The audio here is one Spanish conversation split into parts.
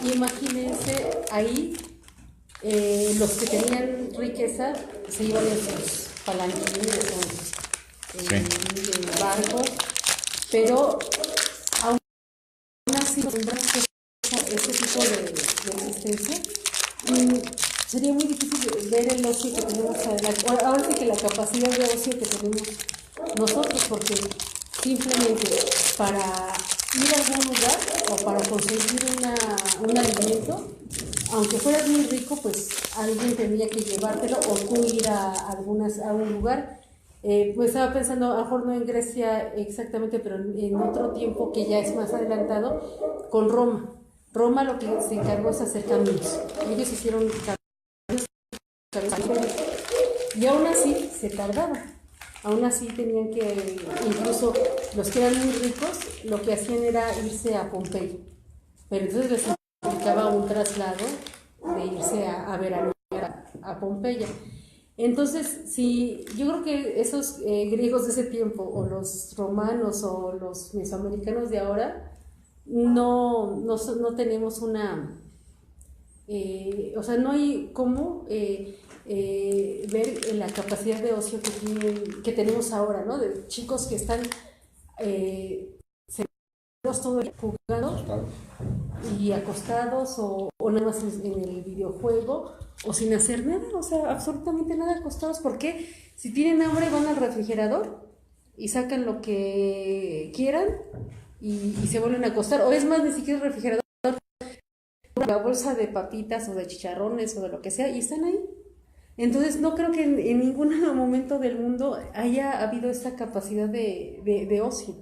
imagínense ahí, los que tenían riqueza se iban en sus palanquines, en barcos, pero aún así, ese tipo de existencia, sería muy difícil ver el ocio que tenemos, ahora sí que la capacidad de ocio que tenemos nosotros, porque simplemente para ir a algún lugar o para conseguir un alimento, aunque fueras muy rico, pues alguien tendría que llevártelo o tú ir a un lugar. Pues estaba pensando, a lo mejor no en Grecia exactamente, pero en otro tiempo que ya es más adelantado, con Roma. Roma lo que se encargó es hacer caminos. Ellos hicieron caminos y aún así se tardaba. Aún así tenían que, incluso los que eran muy ricos, lo que hacían era irse a Pompeya. Pero entonces les implicaba un traslado de irse a veranear a Pompeya. Entonces, sí, yo creo que esos griegos de ese tiempo, o los romanos, o los mesoamericanos de ahora, no tenemos una... o sea, no hay cómo ver la capacidad de ocio que tenemos ahora, ¿no? De chicos que están sentados todo el día jugando y acostados o nada más en el videojuego o sin hacer nada, o sea, absolutamente nada acostados. ¿Por qué? Si tienen hambre van al refrigerador y sacan lo que quieran y se vuelven a acostar, o es más, ni siquiera el refrigerador, una bolsa de papitas o de chicharrones o de lo que sea y están ahí. Entonces no creo que en ningún momento del mundo haya habido esta capacidad de ocio,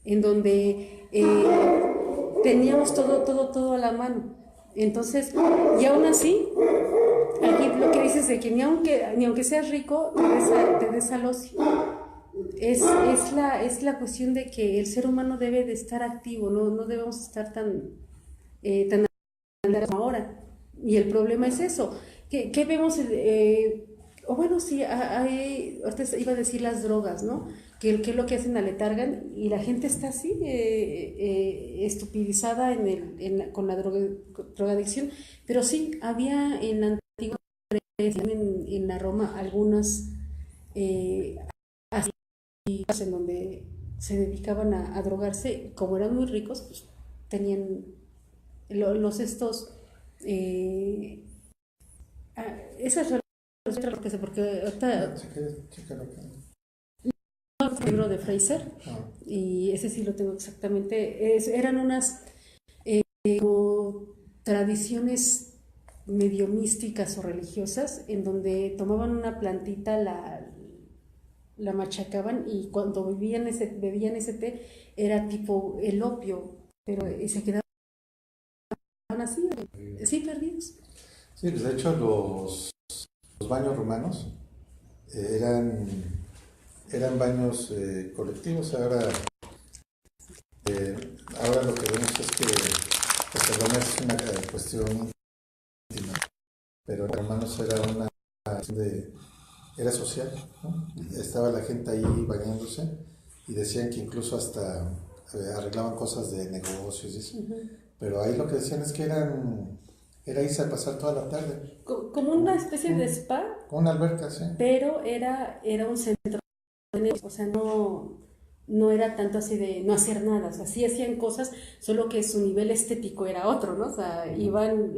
en donde teníamos todo a la mano. Entonces, y aún así, aquí lo que dices de que ni aunque seas rico, te des al ocio. Es la cuestión de que el ser humano debe de estar activo, no debemos estar tan ahora. Y el problema es eso. ¿Qué vemos? O bueno, sí, ahorita iba a decir las drogas, ¿no? Que es lo que hacen, aletargan y la gente está así, estupidizada con la drogadicción. Pero sí, había en la antigua Grecia, en la Roma, algunas así, en donde se dedicaban a drogarse. Como eran muy ricos, pues tenían los estos esa es lo que sé, porque ahorita el libro de Fraser y ese sí lo tengo exactamente, eran unas tradiciones medio místicas o religiosas en donde tomaban una plantita, la machacaban y cuando bebían ese té era tipo el opio, pero se quedaban así, sí, perdidos. Sí, pues de hecho los baños romanos eran baños colectivos. Ahora lo que vemos es que pues, el baño es una cuestión íntima, pero en romanos era una era social, ¿no? Estaba la gente ahí bañándose y decían que incluso hasta arreglaban cosas de negocios y eso. Pero ahí lo que decían es que era irse a pasar toda la tarde. Como una especie de spa. Con una alberca, sí. Pero era un centro de negocios, o sea, no era tanto así de no hacer nada, o sea, sí hacían cosas, solo que su nivel estético era otro, ¿no? O sea, iban,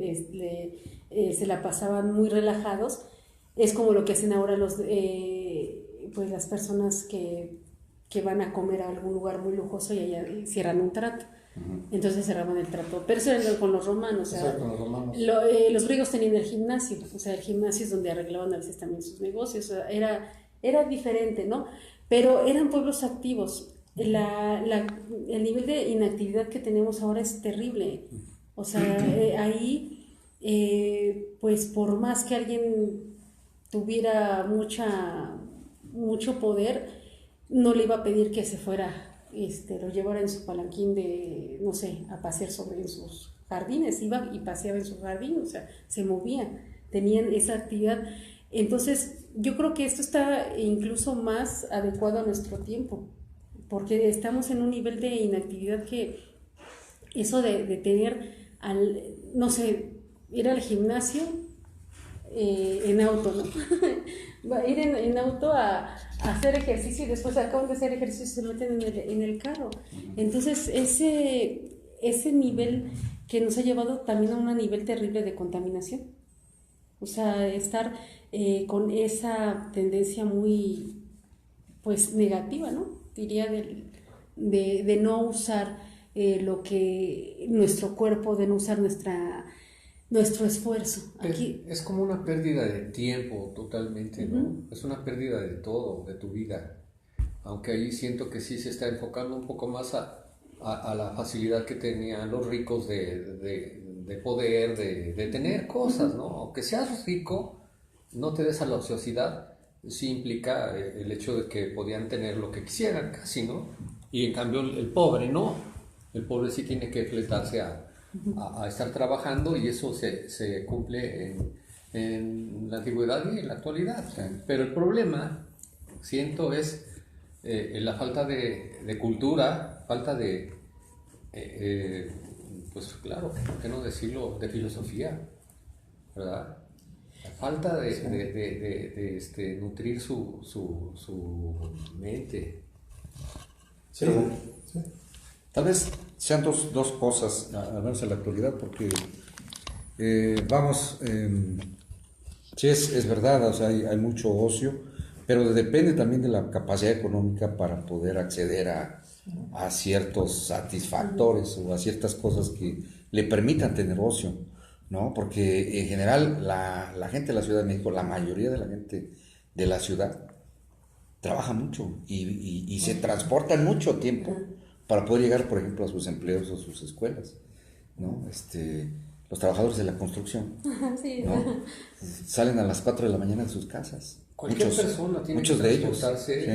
se la pasaban muy relajados. Es como lo que hacen ahora pues las personas que van a comer a algún lugar muy lujoso y allá cierran un trato. Entonces cerraban el trato, pero eso era con los romanos, o sea, con los romanos. Los griegos tenían el gimnasio, o sea, el gimnasio es donde arreglaban a veces también sus negocios, o sea, era diferente, ¿no? Pero eran pueblos activos. El nivel de inactividad que tenemos ahora es terrible, o sea, ahí, pues por más que alguien tuviera mucho poder, no le iba a pedir que se fuera, lo llevara en su palanquín de, no sé, a pasear en sus jardines, iba y paseaba en su jardín, o sea, se movía, tenían esa actividad. Entonces, yo creo que esto está incluso más adecuado a nuestro tiempo, porque estamos en un nivel de inactividad que eso de tener no sé, ir al gimnasio en auto, ¿no? Va a ir en auto a hacer ejercicio y después acaban de hacer ejercicio y se meten en el carro. Entonces, ese nivel que nos ha llevado también a un nivel terrible de contaminación. O sea, estar con esa tendencia muy, pues, negativa, ¿no? Diría de no usar lo que nuestro cuerpo, de no usar nuestro esfuerzo. Aquí Es como una pérdida de tiempo totalmente, ¿no? Es una pérdida de todo, de tu vida. Aunque ahí siento que sí se está enfocando un poco más a la facilidad que tenían los ricos de poder, de tener cosas, ¿no? Aunque seas rico, no te des a la ociosidad, sí implica el hecho de que podían tener lo que quisieran casi, ¿no? Y en cambio el pobre no. El pobre sí tiene que fletarse a estar trabajando y eso se cumple en la antigüedad y en la actualidad. Pero el problema, siento, es la falta de cultura, falta de, pues claro, ¿por qué no decirlo?, de filosofía, ¿verdad? La falta de nutrir su mente. Sí, sí. Tal vez sean dos cosas, al menos en la actualidad, porque sí es verdad, o sea, hay mucho ocio, pero depende también de la capacidad económica para poder acceder a ciertos satisfactores o a ciertas cosas que le permitan tener ocio, ¿no? Porque en general la gente de la Ciudad de México, la mayoría de la gente de la ciudad, trabaja mucho y se transportan mucho tiempo para poder llegar, por ejemplo, a sus empleos o sus escuelas, ¿no? Los trabajadores de la construcción, sí, ¿no? Salen a las 4 de la mañana de sus casas. Cualquier persona tiene que transportarse ¿sí?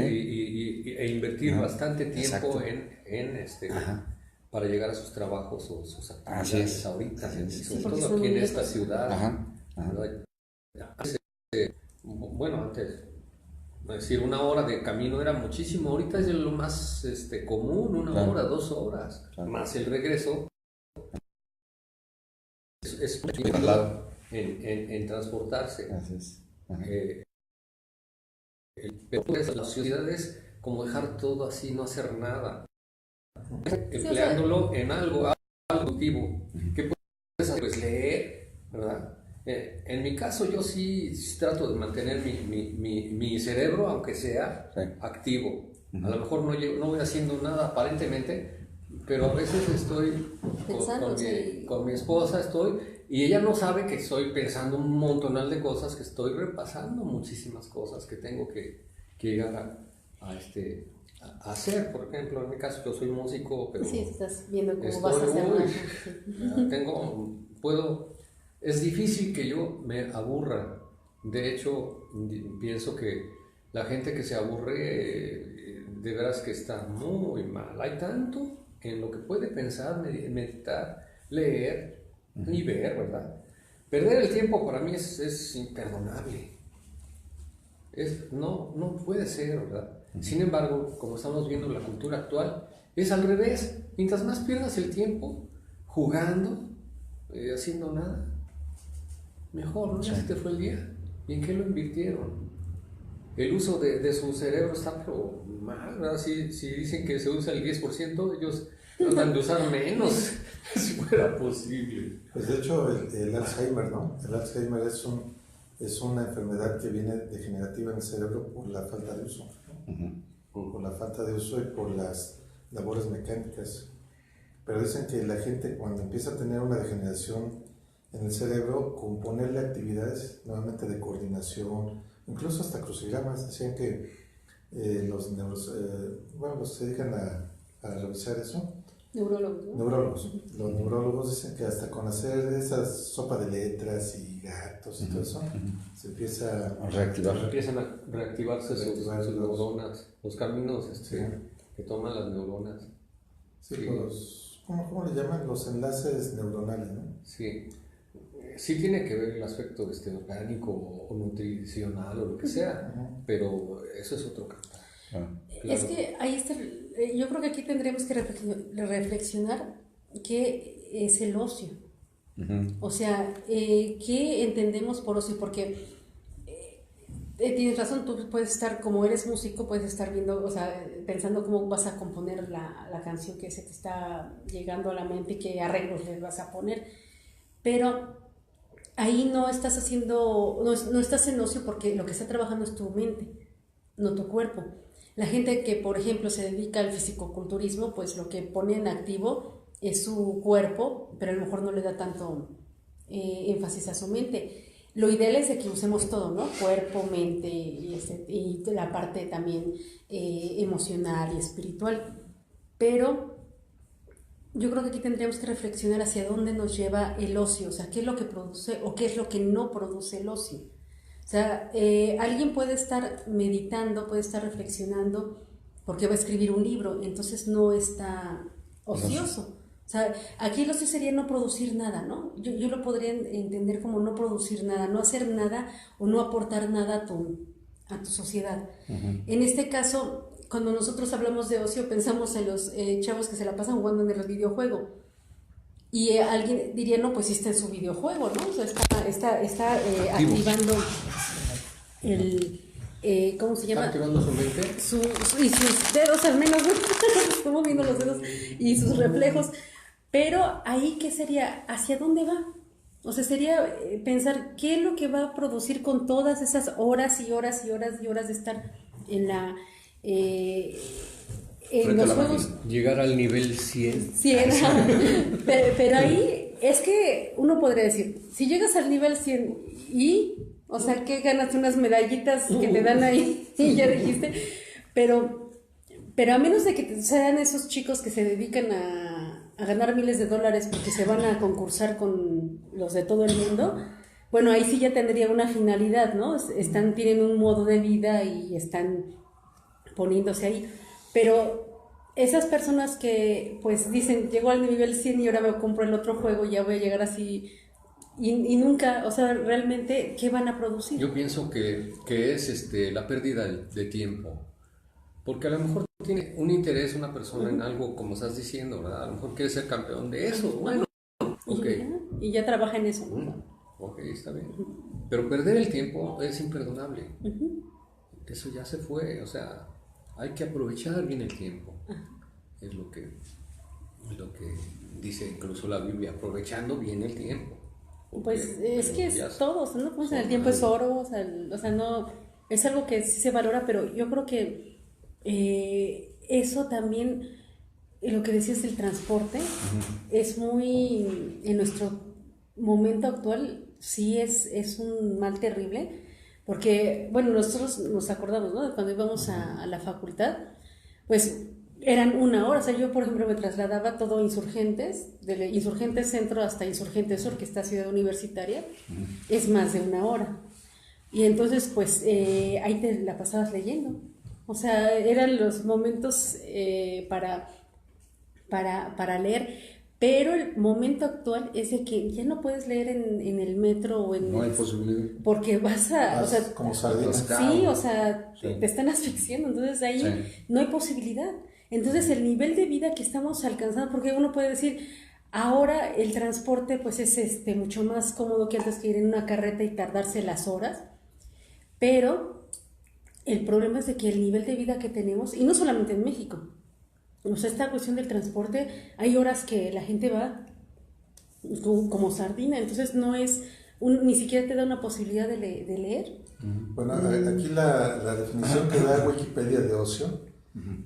e invertir bastante tiempo exacto. para llegar a sus trabajos o sus actividades Así es. ahorita, Así es. sobre todo aquí en esta ciudad. Ajá. Bueno, antes, es decir, 1 hora de camino era muchísimo, ahorita es lo más común, 1 hora, 2 horas, más el regreso. Es en transportarse. Así es. Pero la sociedad es como dejar todo así, no hacer nada, empleándolo en algo productivo. ¿Qué puedes hacer? Pues leer, ¿verdad? En mi caso yo sí trato de mantener mi cerebro, aunque sea activo. A lo mejor no voy haciendo nada aparentemente, pero a veces estoy con mi esposa, y ella no sabe que estoy pensando un montonal de cosas, que estoy repasando muchísimas cosas que tengo que llegar a hacer. Por ejemplo, en mi caso yo soy músico, pero sí, estás viendo cómo vas a hacer es difícil que yo me aburra. De hecho, pienso que la gente que se aburre de veras que está muy mal. Hay tanto en lo que puede pensar, meditar, leer y ver, ¿verdad? Perder el tiempo para mí es imperdonable. No puede ser, ¿verdad? Sin embargo, como estamos viendo la cultura actual, es al revés. Mientras más pierdas el tiempo jugando, haciendo nada, mejor, ¿no? Ya se te fue el día. ¿Y en qué lo invirtieron? El uso de su cerebro está pero mal, ¿verdad? Si dicen que se usa el 10%, ellos tratan de usar menos, si fuera posible. Pues de hecho el Alzheimer, ¿no? El Alzheimer es una enfermedad que viene degenerativa en el cerebro por la falta de uso, ¿no? Por la falta de uso y por las labores mecánicas. Pero dicen que la gente cuando empieza a tener una degeneración en el cerebro, con ponerle actividades nuevamente de coordinación, incluso hasta crucigramas, decían que los que se dedican a revisar eso, neurólogos, ¿no? Los neurólogos dicen que hasta con hacer esa sopa de letras y gatos y todo eso, se empieza a reactivar. Empiezan a reactivarse sus neuronas, los caminos que toman las neuronas. Sí, ¿cómo le llaman? Los enlaces neuronales, ¿no? Sí. Sí tiene que ver el aspecto orgánico o nutricional o lo que sea, pero eso es otro cantar. Claro. Es que ahí está, yo creo que aquí tendríamos que reflexionar qué es el ocio. O sea, ¿qué entendemos por ocio? Porque tienes razón, tú puedes estar, como eres músico, puedes estar viendo, o sea, pensando cómo vas a componer la canción que se te está llegando a la mente y qué arreglos les vas a poner, pero ahí no estás haciendo, no estás en ocio porque lo que está trabajando es tu mente, no tu cuerpo. La gente que, por ejemplo, se dedica al fisicoculturismo, pues lo que pone en activo es su cuerpo, pero a lo mejor no le da tanto énfasis a su mente. Lo ideal es de que usemos todo, ¿no? Cuerpo, mente y la parte también emocional y espiritual. Pero yo creo que aquí tendríamos que reflexionar hacia dónde nos lleva el ocio, o sea, qué es lo que produce o qué es lo que no produce el ocio. O sea, alguien puede estar meditando, puede estar reflexionando porque va a escribir un libro, entonces no está ocioso. O sea, aquí el ocio sería no producir nada, ¿no? Yo lo podría entender como no producir nada, no hacer nada o no aportar nada a tu sociedad. En este caso, cuando nosotros hablamos de ocio, pensamos en los chavos que se la pasan jugando en el videojuego. Y alguien diría, no, pues sí está en su videojuego, ¿no? O sea, está activando ¿cómo se llama? ¿Está activando su mente? Y sus dedos al menos, estamos viendo los dedos y sus reflejos. Pero ahí, ¿qué sería? ¿Hacia dónde va? O sea, sería pensar qué es lo que va a producir con todas esas horas y horas y horas y horas de estar en los juegos. Llegar al nivel 100. 100, pero ahí es que uno podría decir, si llegas al nivel 100 o sea, que ganas unas medallitas que te dan ahí y ya dijiste, pero a menos de que sean esos chicos que se dedican a ganar miles de dólares porque se van a concursar con los de todo el mundo, bueno, ahí sí ya tendría una finalidad, ¿no? Tienen un modo de vida y están poniéndose ahí, pero esas personas que pues dicen, llego al nivel 100 y ahora me compro el otro juego y ya voy a llegar así y nunca, o sea, realmente, ¿qué van a producir? Yo pienso que es la pérdida de tiempo, porque a lo mejor tiene un interés una persona en algo, como estás diciendo, ¿verdad? A lo mejor quiere ser campeón de eso, bueno, ok. Y ya trabaja en eso, ¿no? Ok, está bien. Pero perder el tiempo es imperdonable. Eso ya se fue, o sea, hay que aprovechar bien el tiempo. Es lo que dice incluso la Biblia, aprovechando bien el tiempo. Pues es que es todo, ¿no? Pues el tiempo es oro, o sea, no, es algo que sí se valora, pero yo creo que eso también, lo que decías del transporte, es muy, en nuestro momento actual, sí es un mal terrible, porque, bueno, nosotros nos acordamos, ¿no? Cuando íbamos a la facultad, pues eran una hora, o sea, yo por ejemplo me trasladaba todo Insurgentes, de Insurgentes Centro hasta Insurgentes Sur, que está Ciudad Universitaria, es más de una hora. Y entonces, pues, ahí te la pasabas leyendo. O sea, eran los momentos para leer, pero el momento actual es de que ya no puedes leer en el metro o en... No hay posibilidad. Porque vas o sea, como sardinas. sí, o sea, te están asfixiando, entonces ahí no hay posibilidad. Entonces el nivel de vida que estamos alcanzando, porque uno puede decir, ahora el transporte pues es mucho más cómodo que antes que ir en una carreta y tardarse las horas, pero el problema es de que el nivel de vida que tenemos, y no solamente en México, o sea, esta cuestión del transporte, hay horas que la gente va como sardina, entonces no es, ni siquiera te da una posibilidad de leer. Bueno, aquí la definición que da Wikipedia de ocio,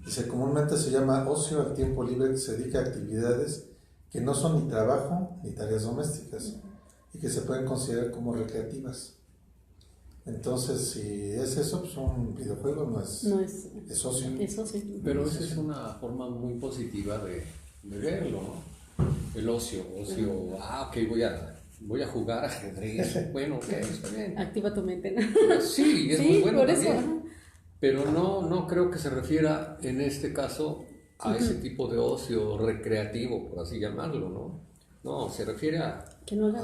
dice, comúnmente se llama ocio al tiempo libre que se dedica a actividades que no son ni trabajo ni tareas domésticas y que se pueden considerar como recreativas. Entonces, si es eso, pues un videojuego no es ocio. Es ocio. Pero esa es una forma muy positiva de verlo, ¿no? El ocio, ok, voy a jugar ajedrez, bueno, ok, está bien. Activa tu mente, ¿no? Sí, es muy bueno por también. eso. Pero no creo que se refiera en este caso a ese tipo de ocio recreativo, por así llamarlo, ¿no? No, se refiere a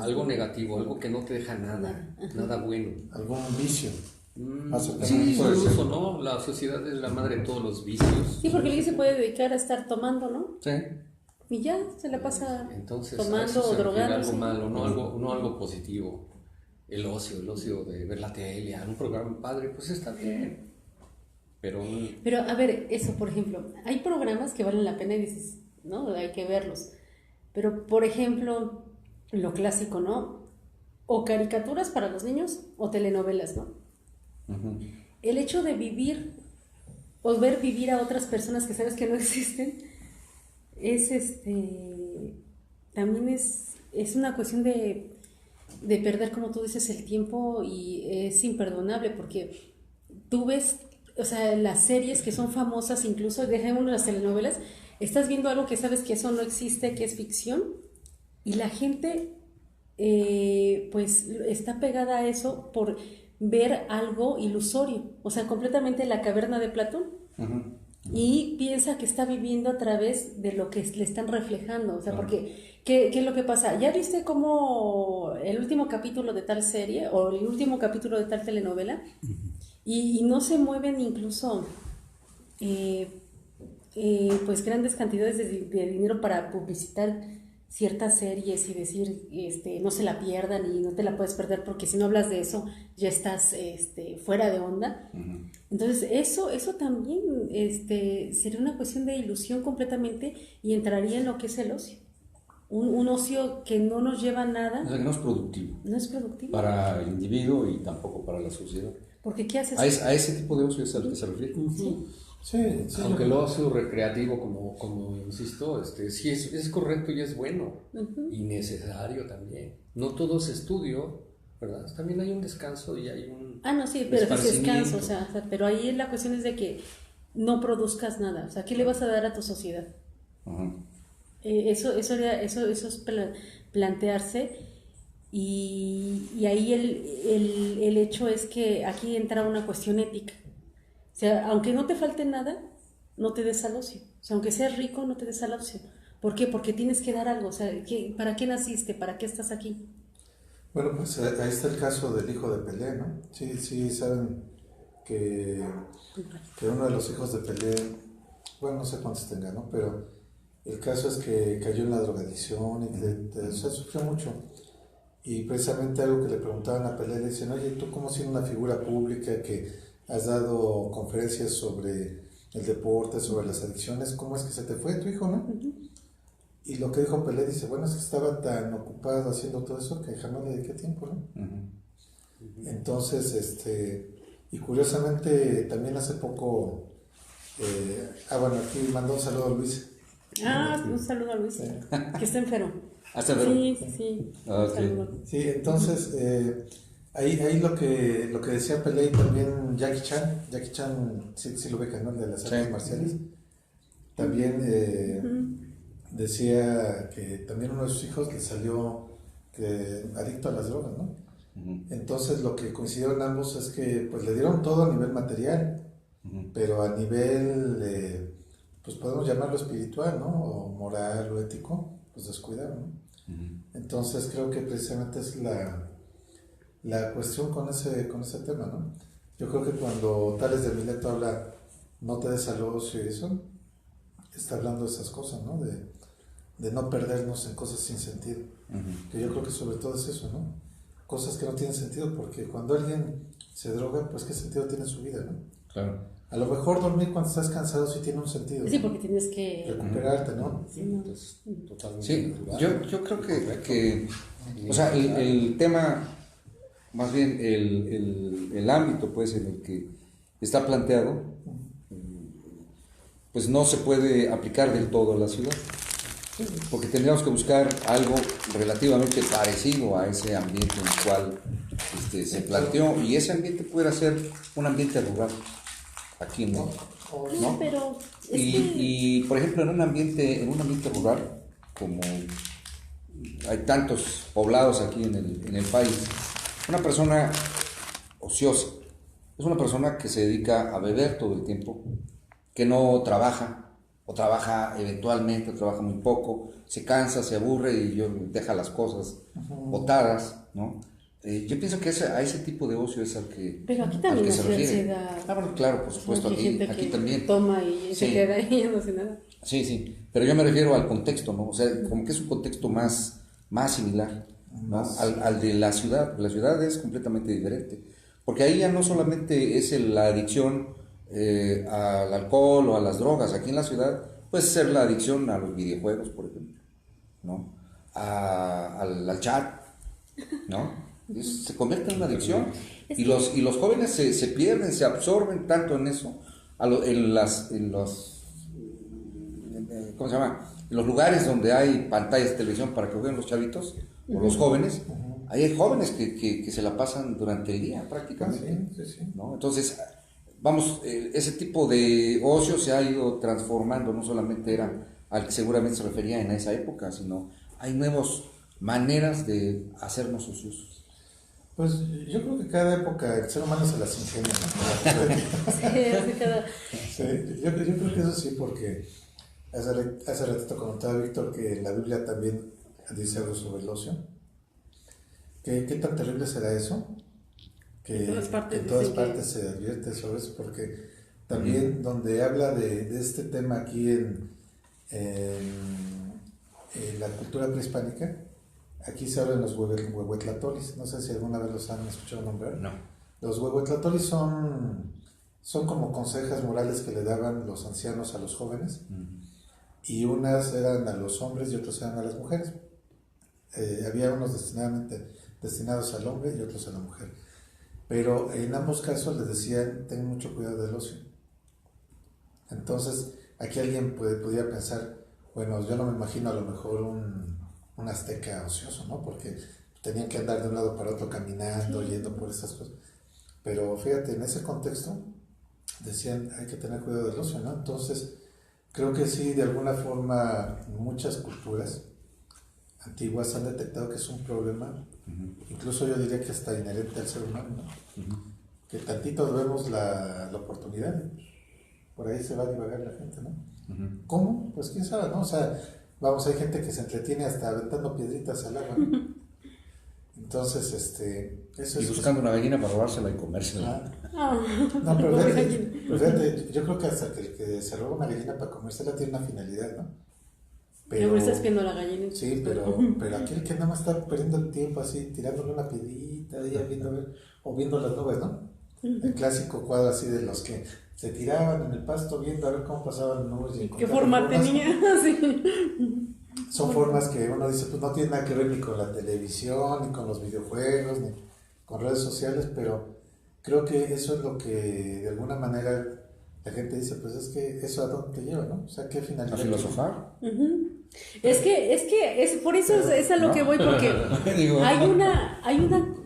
algo negativo, algo que no te deja nada bueno. Algún vicio. Sí, incluso, ¿no? La sociedad es la madre de todos los vicios. Sí, porque alguien se puede dedicar a estar tomando, ¿no? Sí. y ya se la pasa Entonces, a tomando eso se o refiere drogándose. algo malo, no algo positivo. El ocio de ver la tele, un programa padre, pues está bien. Pero Pero a ver, eso, por ejemplo, hay programas que valen la pena y dices, ¿no? Hay que verlos. Pero, por ejemplo, lo clásico, ¿no? O caricaturas para los niños o telenovelas, ¿no? Ujú. El hecho de vivir o ver vivir a otras personas que sabes que no existen es también es una cuestión de perder, como tú dices, el tiempo, y es imperdonable porque tú ves, o sea, las series que son famosas, incluso dejémonos las telenovelas, estás viendo algo que sabes que eso no existe, que es ficción, y la gente pues está pegada a eso por ver algo ilusorio, o sea, completamente la caverna de Platón. Ujú. Y piensa que está viviendo a través de lo que le están reflejando, o sea, Claro. porque, ¿qué es lo que pasa? ¿Ya viste cómo el último capítulo de tal serie o el último capítulo de tal telenovela? Y no se mueven incluso eh, pues grandes cantidades de dinero para publicitar ciertas series y decir, no se la pierdan y no te la puedes perder porque si no hablas de eso ya estás fuera de onda. Ujú. Entonces eso también sería una cuestión de ilusión completamente y entraría en lo que es el ocio. Un ocio que no nos lleva a O nada, sea, que no es productivo no es productivo. para el individuo y tampoco para la sociedad. Porque ¿qué haces? A ese tipo de ocio es al que se refiere. Sí. Sí, sí. aunque el ocio recreativo, como insisto, sí es correcto y es bueno y necesario también. No todo es estudio, ¿verdad? También hay un descanso y hay un Ah, no, sí, pero es descanso, esparcimiento. o sea, pero ahí la cuestión es de que no produzcas nada, o sea, ¿qué le vas a dar a tu sociedad? Ajá. Eso es plantearse, y ahí el hecho es que aquí entra una cuestión ética. O sea, aunque no te falte nada, no te des al ocio. O sea, aunque seas rico, no te des al ocio. ¿Por qué? Porque tienes que dar algo. O sea, ¿para qué naciste? ¿Para qué estás aquí? Bueno, pues ahí está el caso del hijo de Pelé, ¿no? Sí, sí, saben que, que uno de los hijos de Pelé, bueno, no sé cuántos tenga, ¿no? Pero el caso es que cayó en la drogadicción y o sea, sufrió mucho. Y precisamente algo que le preguntaban a Pelé, le dicen, oye, tú como siendo una figura pública que has dado conferencias sobre el deporte, sobre las adicciones, ¿cómo es que se te fue tu hijo, no? Y lo que dijo Pelé, dice, bueno, es que estaba tan ocupado haciendo todo eso que jamás le dediqué tiempo, ¿no? Entonces, y curiosamente también hace poco, bueno, aquí mandó un saludo a Luis. Ah, un saludo a Luis, que está enfermo. ¿Hasta enfermo? Sí. Ah, Un ok. saludo. Sí, entonces, ahí lo que decía Pelé y también Jackie Chan, sí lo ubican, ¿no? El de las artes marciales, también decía que también uno de sus hijos le salió adicto a las drogas, ¿no? Entonces lo que coincidieron ambos es que pues le dieron todo a nivel material, pero a nivel, pues podemos llamarlo espiritual, ¿no? O moral o ético, pues descuidaron, ¿no? Entonces creo que precisamente es la cuestión con ese tema, ¿no? Yo creo que cuando Tales de Mileto habla no te des al ocio y eso, está hablando de esas cosas, ¿no? De no perdernos en cosas sin sentido. Que yo creo que sobre todo es eso, ¿no? Cosas que no tienen sentido, porque cuando alguien se droga, pues qué sentido tiene su vida, ¿no? Claro. A lo mejor dormir cuando estás cansado sí tiene un sentido. Sí, ¿no? porque tienes que... Recuperarte, ¿no? Sí, no. Es totalmente Sí, natural. yo creo que o sea, el tema, más bien el ámbito pues en el que está planteado, pues no se puede aplicar del todo a la ciudad, porque tendríamos que buscar algo relativamente parecido a ese ambiente en el cual se planteó, y ese ambiente pudiera ser un ambiente rural, aquí en México. ¿No? Pero es Y, por ejemplo, en un ambiente rural, como hay tantos poblados aquí en el país, una persona ociosa es una persona que se dedica a beber todo el tiempo, que no trabaja, o trabaja eventualmente, o trabaja muy poco, se cansa, se aburre y deja las cosas botadas, ¿no? Yo pienso que a ese tipo de ocio es Pero aquí al también que es se refiere. ansiedad. Bueno, claro, por supuesto, Hay gente aquí que también. toma y se Sí. queda ahí y no hace nada. Sí, sí, pero yo me refiero al contexto, ¿no? O sea, como que es un contexto más similar, ¿no? Al de la ciudad. La ciudad es completamente diferente, porque ahí ya no solamente es la adicción al alcohol o a las drogas. Aquí en la ciudad puede ser la adicción a los videojuegos, por ejemplo, ¿no? Al chat, ¿no? Se convierte en una adicción y los jóvenes se pierden, se absorben tanto en eso, ¿cómo se llama? En los lugares donde hay pantallas de televisión para que jueguen los chavitos o los jóvenes. Ahí hay jóvenes que se la pasan durante el día prácticamente, ¿no? Entonces, vamos, ese tipo de ocio se ha ido transformando, no solamente era al que seguramente se refería en esa época, sino hay nuevas maneras de hacernos ociosos. Pues yo creo que cada época el ser humano se las ingenia, ¿no? Sí, yo creo que eso sí, porque hace ratito comentaba Víctor que en la Biblia también dice algo sobre el ocio. ¿Qué tan terrible será eso? Que en todas partes se advierte sobre eso, porque también donde habla de este tema aquí en la cultura prehispánica, aquí se hablan los huehuetlatolis. No sé si alguna vez los han escuchado nombrar. No. Los huehuetlatolis son como consejas morales que le daban los ancianos a los jóvenes, y unas eran a los hombres y otros eran a las mujeres. Había unos destinados al hombre y otros a la mujer. Pero en ambos casos les decían, ten mucho cuidado del ocio. Entonces, aquí alguien podría pensar, bueno, yo no me imagino a lo mejor un azteca ocioso, ¿no? Porque tenían que andar de un lado para otro caminando, yendo por esas cosas. Pero fíjate, en ese contexto decían, hay que tener cuidado del ocio, ¿no? Entonces, creo que sí, de alguna forma, muchas culturas antiguas han detectado que es un problema, incluso yo diría que hasta inherente al ser humano, ¿no? Que tantito vemos la oportunidad, por ahí se va a divagar la gente, ¿no? ¿Cómo? Pues quién sabe, ¿no? O sea, vamos, hay gente que se entretiene hasta aventando piedritas al agua, ¿no? Entonces, eso Y buscando una gallina para robársela y comérsela. No, pero fíjate, yo creo que hasta que el que se roba una gallina para comérsela tiene una finalidad, ¿no? Pero estás viendo la gallina. Sí, pero aquel que nada más está perdiendo el tiempo así, tirándole una piedrita, o viendo las nubes, ¿no? El clásico cuadro así de los que se tiraban en el pasto viendo a ver cómo pasaban las nubes. Y ¿qué forma tenía? Sí. Son formas que uno dice, pues no tiene nada que ver ni con la televisión, ni con los videojuegos, ni con redes sociales, pero creo que eso es lo que de alguna manera la gente dice, pues es que eso a dónde te lleva, ¿no? O sea, ¿qué finalidad? ¿A filosofar? Es que por eso es a lo que voy, porque hay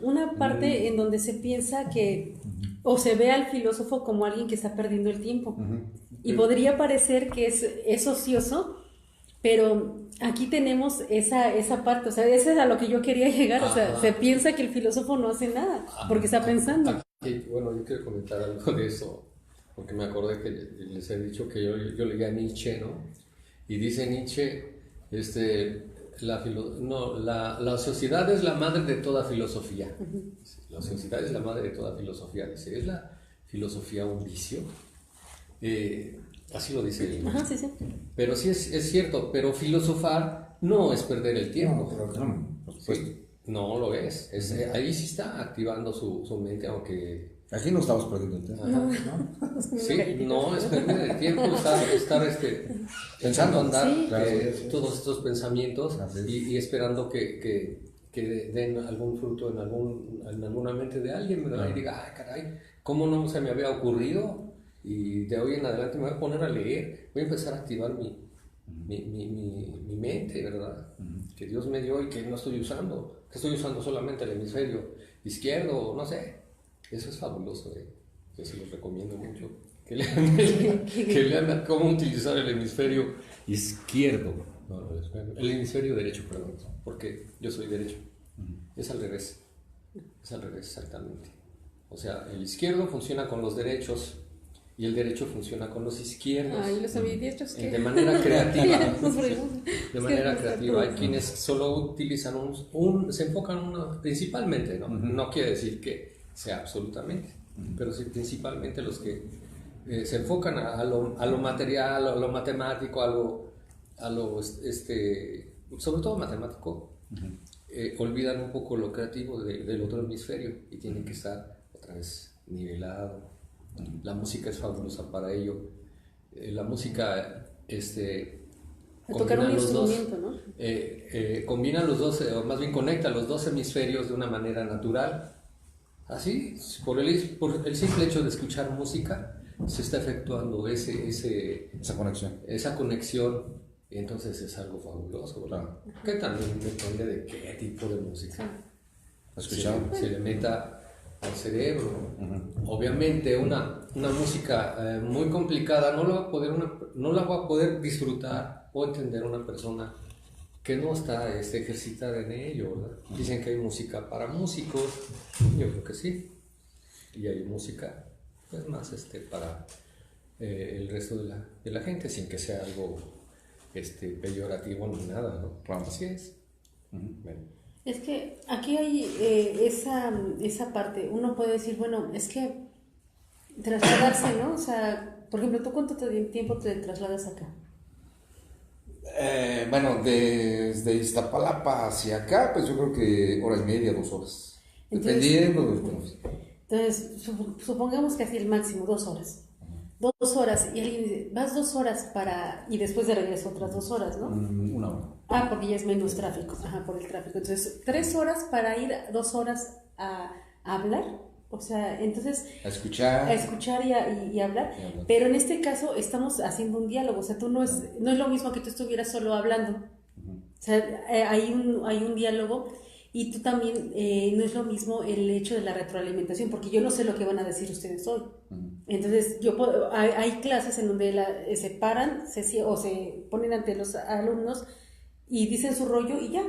una parte en donde se piensa que o se ve al filósofo como alguien que está perdiendo el tiempo, y podría parecer que es ocioso, pero aquí tenemos esa parte, o sea, eso es a lo que yo quería llegar. O sea, se piensa que el filósofo no hace nada porque está pensando. Bueno, yo quiero comentar algo de eso, porque me acordé que les he dicho que yo leía a Nietzsche, ¿no? Y dice Nietzsche, la sociedad es la madre de toda filosofía. La sociedad es la madre de toda filosofía. Dice, ¿es la filosofía un vicio? Así lo dice él. Ajá, sí. Pero sí es cierto, pero filosofar no es perder el tiempo. No lo es. Ahí sí está activando su mente, aunque... Aquí no estamos perdiendo el tiempo. ¿no? Sí, no es perder el tiempo, estar pensando, andar todos estos pensamientos y esperando que den algún fruto en alguna mente de alguien, ¿verdad? Y diga, ay, caray, ¿cómo no se me había ocurrido? Y de hoy en adelante me voy a poner a leer, voy a empezar a activar mi mente, ¿verdad? Que Dios me dio y que no estoy usando, que estoy usando solamente el hemisferio izquierdo, no sé. Eso es fabuloso, yo se los recomiendo mucho, que lean cómo utilizar el hemisferio izquierdo, el hemisferio derecho, perdón, porque yo soy derecho, es al revés exactamente. O sea, el izquierdo funciona con los derechos y el derecho funciona con los izquierdos. Ay, los ambidiestros que... De manera creativa. Nos fregamos. De manera creativa. Hay quienes solo utilizan se enfocan principalmente, ¿no? No quiere decir que sea absolutamente, pero sí principalmente los que se enfocan a lo material, a lo matemático, sobre todo matemático, olvidan un poco lo creativo del otro hemisferio y tienen que estar otra vez nivelado. La música es fabulosa para ello. La música tocar un instrumento, ¿no? Combina los dos, o más bien conecta los dos hemisferios de una manera natural. Así, por el simple hecho de escuchar música, se está efectuando esa conexión, y entonces es algo fabuloso, ¿verdad? Que también depende de qué tipo de música se le meta al cerebro. Obviamente una música muy complicada no la va a poder disfrutar o entender una persona que no está ejercitada en ello, ¿verdad? Dicen que hay música para músicos, yo creo que sí, y hay música pues más para el resto de la gente, sin que sea algo peyorativo ni nada, ¿no? Claro. Así es. Bueno. Es que aquí hay esa parte, uno puede decir, bueno, es que trasladarse, ¿no? O sea, por ejemplo, ¿tú cuánto tiempo te trasladas acá? Bueno, desde Iztapalapa hacia acá, pues yo creo que 1:30, 2 horas. Entonces, dependiendo del tráfico. Entonces, supongamos que así el máximo, 2 horas. 2 horas, y alguien dice, vas 2 horas y después de regreso otras 2 horas, ¿no? 1 hora. Porque ya es menos tráfico, por el tráfico. Entonces, 3 horas para ir, 2 horas a hablar, o sea, entonces... A escuchar y hablar, pero en este caso estamos haciendo un diálogo, o sea, no es lo mismo que tú estuvieras solo hablando, o sea, hay un diálogo, y tú también, no es lo mismo el hecho de la retroalimentación, porque yo no sé lo que van a decir ustedes hoy. Entonces, hay clases en donde se paran o se ponen ante los alumnos y dicen su rollo y ya.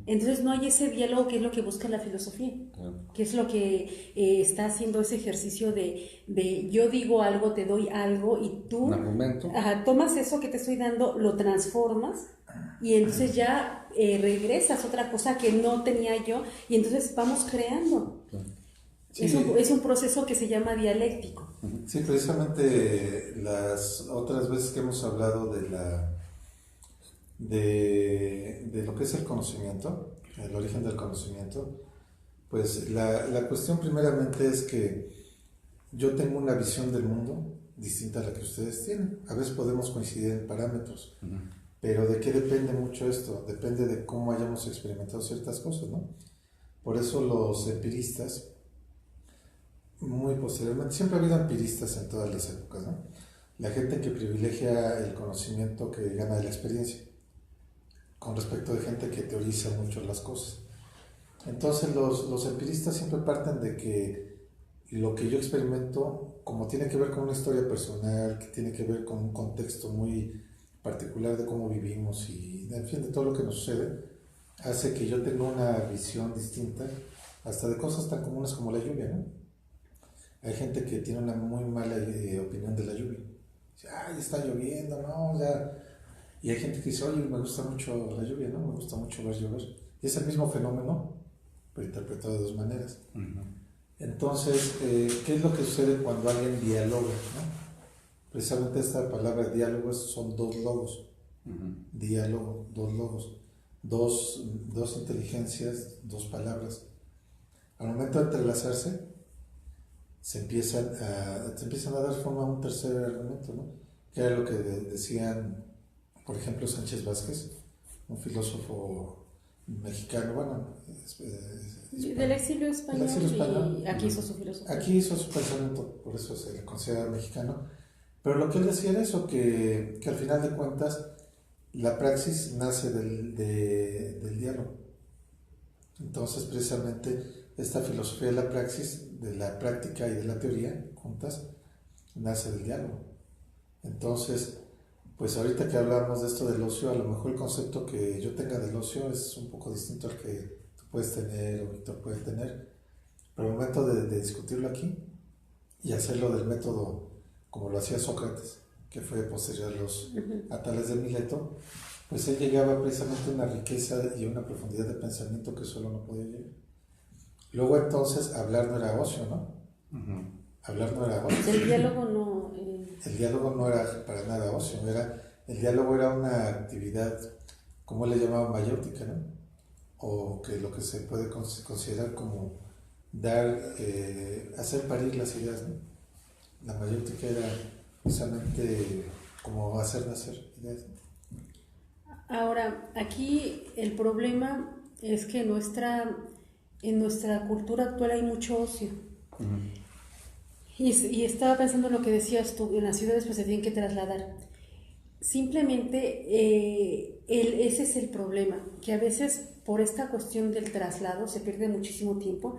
Entonces no hay ese diálogo que es lo que busca la filosofía, que es lo que está haciendo ese ejercicio de yo digo algo, te doy algo y tú un argumento. Tomas eso que te estoy dando, lo transformas y entonces ya regresas otra cosa que no tenía yo y entonces vamos creando. Sí. Es un proceso que se llama dialéctico. Sí, precisamente las otras veces que hemos hablado de lo que es el conocimiento, el origen del conocimiento, pues la cuestión primeramente es que yo tengo una visión del mundo distinta a la que ustedes tienen. A veces podemos coincidir en parámetros, pero ¿de qué depende mucho esto? Depende de cómo hayamos experimentado ciertas cosas, ¿no? Por eso los empiristas, muy posteriormente, siempre ha habido empiristas en todas las épocas, ¿no? La gente que privilegia el conocimiento que gana de la experiencia, con respecto de gente que teoriza mucho las cosas. Entonces los empiristas siempre parten de que lo que yo experimento, como tiene que ver con una historia personal, que tiene que ver con un contexto muy particular de cómo vivimos y en fin de todo lo que nos sucede, hace que yo tenga una visión distinta hasta de cosas tan comunes como la lluvia, ¿no? Hay gente que tiene una muy mala opinión de la lluvia. Dice, ay, está lloviendo, no, ya... Y hay gente que dice, oye, me gusta mucho la lluvia, ¿no? Me gusta mucho ver llover. Y es el mismo fenómeno, pero interpretado de dos maneras. Entonces, ¿qué es lo que sucede cuando alguien dialoga, ¿no? Precisamente esta palabra diálogo son dos logos. Diálogo, dos logos. Dos inteligencias, dos palabras. Al momento de entrelazarse, se empiezan a dar forma a un tercer argumento, ¿no? Que era lo que decían, por ejemplo, Sánchez Vázquez, un filósofo mexicano, bueno, del exilio español, y aquí hizo su filosofía. Aquí hizo su pensamiento, por eso se le considera mexicano. Pero lo que él decía era eso, que al final de cuentas la praxis nace del diálogo. Entonces, precisamente, esta filosofía de la praxis, de la práctica y de la teoría, juntas, nace del diálogo. Entonces, pues ahorita que hablamos de esto del ocio, a lo mejor el concepto que yo tenga del ocio es un poco distinto al que tú puedes tener o Víctor puede tener, pero el momento de discutirlo aquí y hacerlo del método como lo hacía Sócrates, que fue posterior a los Atales de Mileto, pues él llegaba precisamente a una riqueza y una profundidad de pensamiento que solo no podía llegar. Luego entonces hablar no era ocio, ¿no? Hablar no era ocio. El diálogo no... El diálogo no era para nada ocio, el diálogo era una actividad, como le llamaban, mayéutica, ¿no? O que lo que se puede considerar como hacer parir las ideas, ¿no? La mayéutica era precisamente como hacer nacer ideas, ¿no? Ahora, aquí el problema es que en nuestra cultura actual hay mucho ocio. Y estaba pensando en lo que decías tú, en las ciudades pues se tienen que trasladar. Simplemente ese es el problema, que a veces por esta cuestión del traslado se pierde muchísimo tiempo,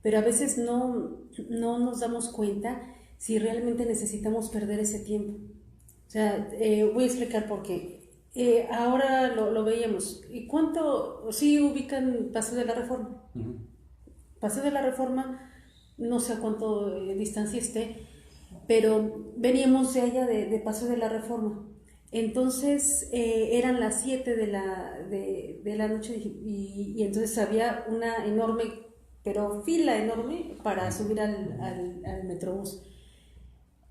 pero a veces no nos damos cuenta si realmente necesitamos perder ese tiempo. O sea, voy a explicar por qué. Ahora lo veíamos. ¿Y cuánto? Sí ubican Paseo de la Reforma. Paseo de la Reforma, no sé a cuánto distancia esté, pero veníamos de allá de Paseo de la Reforma. Entonces eran las 7 de la noche y entonces había una enorme, pero fila enorme para subir al Metrobús.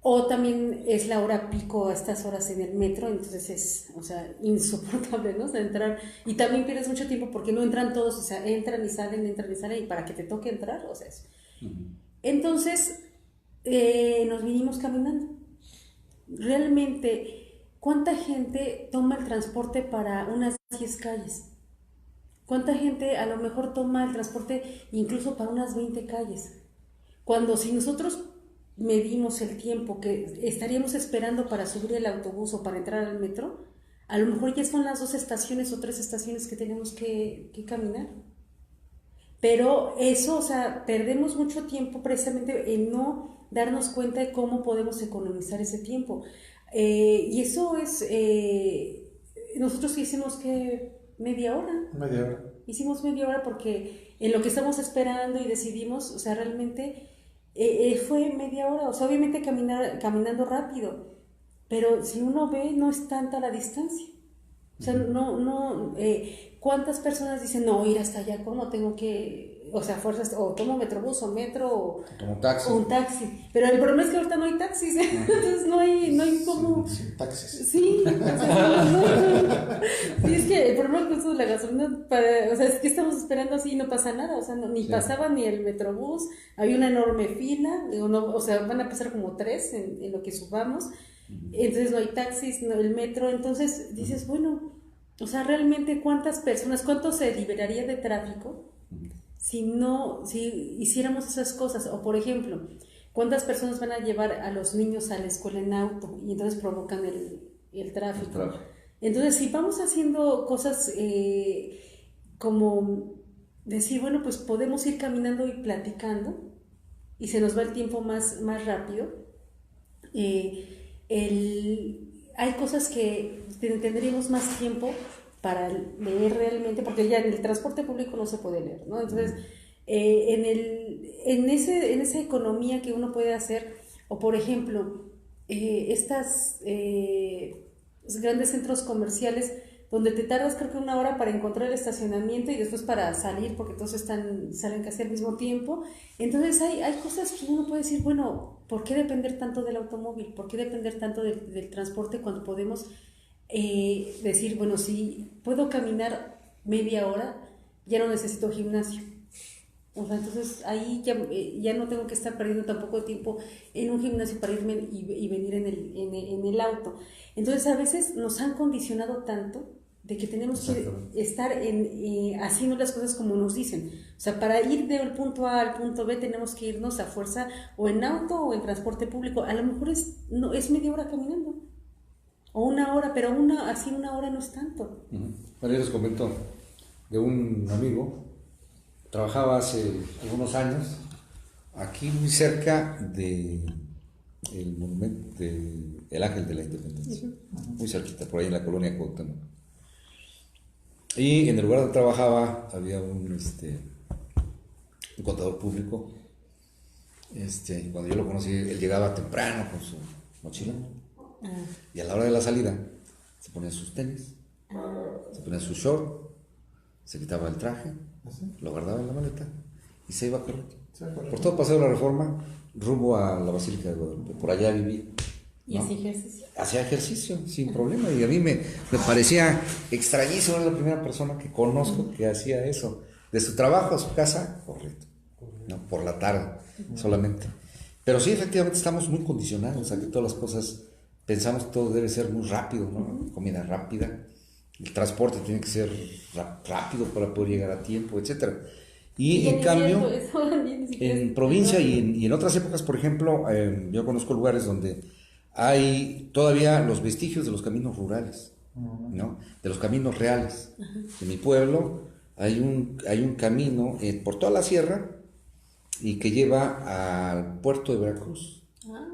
O también es la hora pico a estas horas en el metro, entonces es, o sea, insoportable, ¿no? O sea, entrar, y también pierdes mucho tiempo porque no entran todos, o sea, entran y salen, y para que te toque entrar, o sea, eso. Entonces, nos vinimos caminando. Realmente, ¿cuánta gente toma el transporte para unas 10 calles? ¿Cuánta gente a lo mejor toma el transporte incluso para unas 20 calles? Cuando si nosotros medimos el tiempo que estaríamos esperando para subir el autobús o para entrar al metro, a lo mejor ya son las 2 estaciones o 3 estaciones que tenemos que caminar. Pero eso, o sea, perdemos mucho tiempo precisamente en no darnos cuenta de cómo podemos economizar ese tiempo. Y eso es, nosotros hicimos que media hora. Hicimos media hora porque en lo que estamos esperando y decidimos, o sea, realmente fue media hora, o sea, obviamente caminando rápido, pero si uno ve, no es tanta la distancia. O sea, ¿cuántas personas dicen, no, ir hasta allá, cómo tengo que, o sea, fuerzas, o tomo metrobús, o metro, o un taxi? Pero el problema es que ahorita no hay taxis, entonces no hay como... Sin taxis. Sí, o sea, sí, es que el problema con eso de la gasolina, o sea, es que estamos esperando así y no pasa nada, o sea, ni pasaba ni el metrobús, había una enorme fila, o sea, van a pasar como 3 en lo que subamos. Entonces no hay taxis, no el metro, entonces dices, bueno, o sea, realmente cuánto se liberaría de tráfico si hiciéramos esas cosas. O por ejemplo, cuántas personas van a llevar a los niños a la escuela en auto y entonces provocan el tráfico. Entonces si vamos haciendo cosas como decir, bueno, pues podemos ir caminando y platicando y se nos va el tiempo más rápido. Hay cosas que tendríamos más tiempo para leer realmente, porque ya en el transporte público no se puede leer, ¿no? Entonces, en esa economía que uno puede hacer, o por ejemplo, estas grandes centros comerciales donde te tardas creo que 1 hora para encontrar el estacionamiento y después para salir, porque todos salen casi al mismo tiempo. Entonces hay cosas que uno puede decir, bueno, ¿por qué depender tanto del automóvil? ¿Por qué depender tanto del transporte cuando podemos decir, bueno, si puedo caminar media hora, ya no necesito gimnasio? O sea, entonces ahí ya no tengo que estar perdiendo tampoco tiempo en un gimnasio para irme y venir en el auto. Entonces a veces nos han condicionado tanto de que tenemos que estar haciendo las cosas como nos dicen. O sea, para ir del punto A al punto B tenemos que irnos a fuerza o en auto o en transporte público. A lo mejor es media hora caminando o 1 hora, pero 1 hora no es tanto. Bueno, yo les comento de un amigo, trabajaba hace algunos años aquí muy cerca del monumento del Ángel de la Independencia, muy cerquita, por ahí en la colonia Cuauhtémoc. Y en el lugar donde trabajaba había un contador público. Y cuando yo lo conocí, él llegaba temprano con su mochila. Ah, Y a la hora de la salida, se ponía sus tenis, ah. se ponía su short, se quitaba el traje, ¿Así? lo guardaba en la maleta y se iba a correr. Sí, correcto. Por todo Paseo de la Reforma, rumbo a la Basílica de Guadalupe. Por allá vivía. ¿Y ¿no? hacía ejercicio? Hacía ejercicio sin problema y a mí me parecía extrañísimo, era la primera persona que conozco que hacía eso. De su trabajo a su casa, correcto, ¿no? Por la tarde solamente. Pero sí, efectivamente estamos muy condicionados a que todas las cosas, pensamos que todo debe ser muy rápido, ¿no? Comida rápida, el transporte tiene que ser rápido para poder llegar a tiempo, etcétera. Y ya en ni cambio, cierto, eso ni siquiera en es- provincia y en otras épocas, por ejemplo, yo conozco lugares donde hay todavía los vestigios de los caminos rurales, ¿no? De los caminos reales. En mi pueblo hay un camino por toda la sierra y que lleva al puerto de Veracruz, Ah,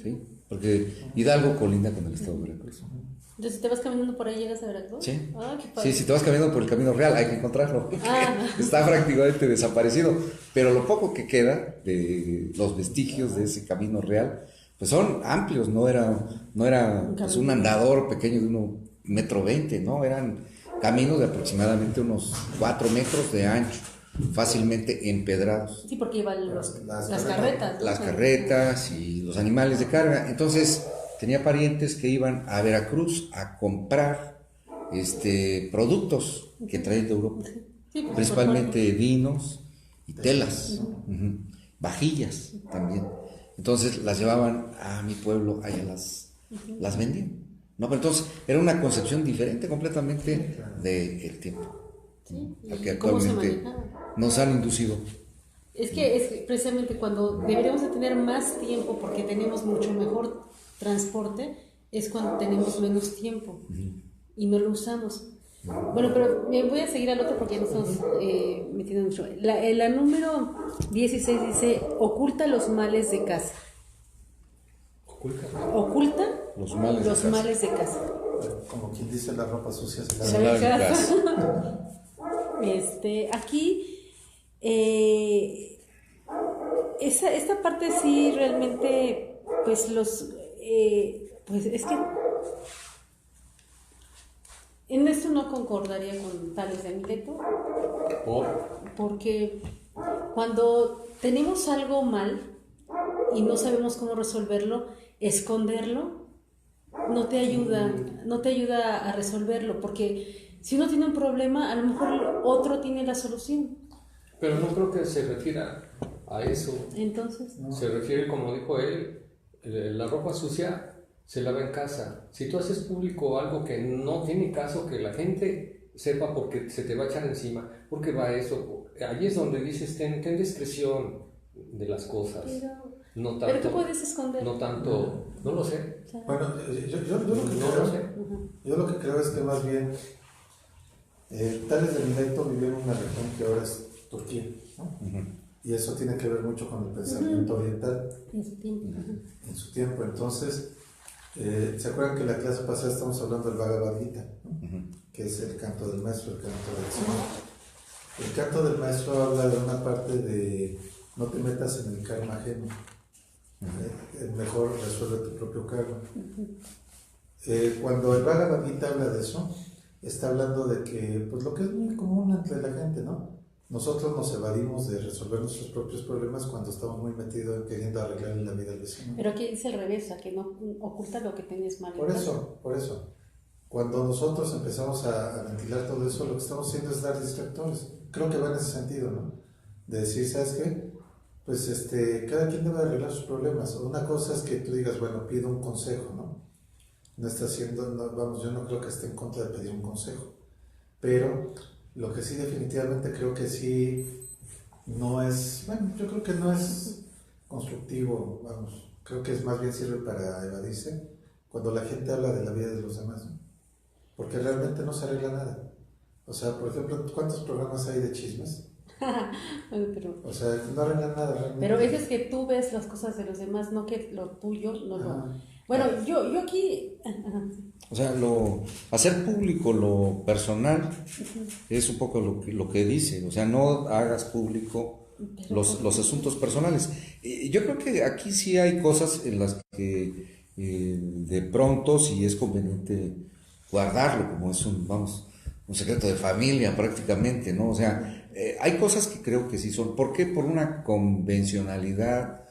¿sí? Porque Hidalgo colinda con el estado de Veracruz. entonces, si te vas caminando por ahí, llegas a Veracruz. Sí. Ah, qué padre. Sí, si te vas caminando por el camino real, hay que encontrarlo. Ah. Está prácticamente desaparecido. Pero lo poco que queda de los vestigios de ese camino real, pues son amplios, no era pues, un andador pequeño de 1,20 m, ¿no? Eran caminos de aproximadamente unos 4 metros de ancho, fácilmente empedrados. Sí, porque iban las carretas. ¿no? Las carretas y los animales de carga. Entonces, tenía parientes que iban a Veracruz a comprar productos que traían de Europa, Sí, pues, principalmente vinos y telas, vajillas también. Entonces las llevaban a mi pueblo, allá las vendían. No, pero entonces era una concepción diferente completamente del tiempo Sí, al que ¿y cómo se actualmente manejaba? nos han inducido. Es que precisamente cuando deberíamos de tener más tiempo porque tenemos mucho mejor transporte, es cuando tenemos menos tiempo y no lo usamos. Bueno, pero me voy a seguir al otro porque ya nos estamos metiendo mucho. La número 16 dice, oculta los males de casa. Oculta Los males de casa. males de casa. Como quien dice, la ropa sucia se Se lava. ve lava en casa. Aquí, esta parte sí realmente, pues pues es que en esto no concordaría con Tales de Mileto, porque cuando tenemos algo mal y no sabemos cómo resolverlo, esconderlo no te ayuda a resolverlo, porque si uno tiene un problema, a lo mejor otro tiene la solución. Pero no creo que se refiera a eso. Entonces, Se refiere, como dijo él, la ropa sucia se lava en casa. Si tú haces público algo que no tiene caso que la gente sepa porque se te va a echar encima, porque va eso. Allí es donde dices, ten discreción de las cosas. No tanto, pero tú puedes esconder. no tanto, no lo sé. Bueno, yo lo que No lo sé. yo lo que creo es que más bien Tales de Mileto vivió en una región que ahora es Turquía, ¿no? Y eso tiene que ver mucho con el pensamiento oriental En su tiempo. en su tiempo. Entonces, ¿se acuerdan que la clase pasada estamos hablando del Bhagavad Gita, ¿no? Que es el canto del maestro, el canto del Señor? El canto del maestro habla de una parte de no te metas en el karma ajeno. Mejor resuelve tu propio karma. Cuando el Bhagavad Gita habla de eso, está hablando de que, pues lo que es muy común entre la gente, ¿no? Nosotros nos evadimos de resolver nuestros propios problemas cuando estamos muy metidos en queriendo arreglarle la vida al vecino. Pero aquí dice al revés, a que no oculta lo que tienes mal. Por eso. Cuando nosotros empezamos a ventilar todo eso, lo que estamos haciendo es dar distractores. Creo que va en ese sentido, ¿no? De decir, ¿sabes qué? Pues cada quien debe arreglar sus problemas. Una cosa es que tú digas, bueno, pido un consejo, ¿no? No está haciendo, yo no creo que esté en contra de pedir un consejo. Pero lo que sí definitivamente creo que sí no es, bueno, yo creo que no es constructivo, vamos. Creo que es más bien sirve para evadirse cuando la gente habla de la vida de los demás, ¿no? Porque realmente no se arregla nada. O sea, por ejemplo, ¿cuántos programas hay de chismes? Bueno, pero, O sea, no arreglan nada realmente. pero a veces que tú ves las cosas de los demás, no que lo tuyo no lo... Bueno, yo aquí... O sea, hacer público lo personal es un poco lo que dice. O sea, no hagas público los asuntos personales. Yo creo que aquí sí hay cosas en las que de pronto, si es conveniente guardarlo, como es un secreto de familia prácticamente, ¿no? O sea, hay cosas que creo que sí son. ¿Por qué? Por una convencionalidad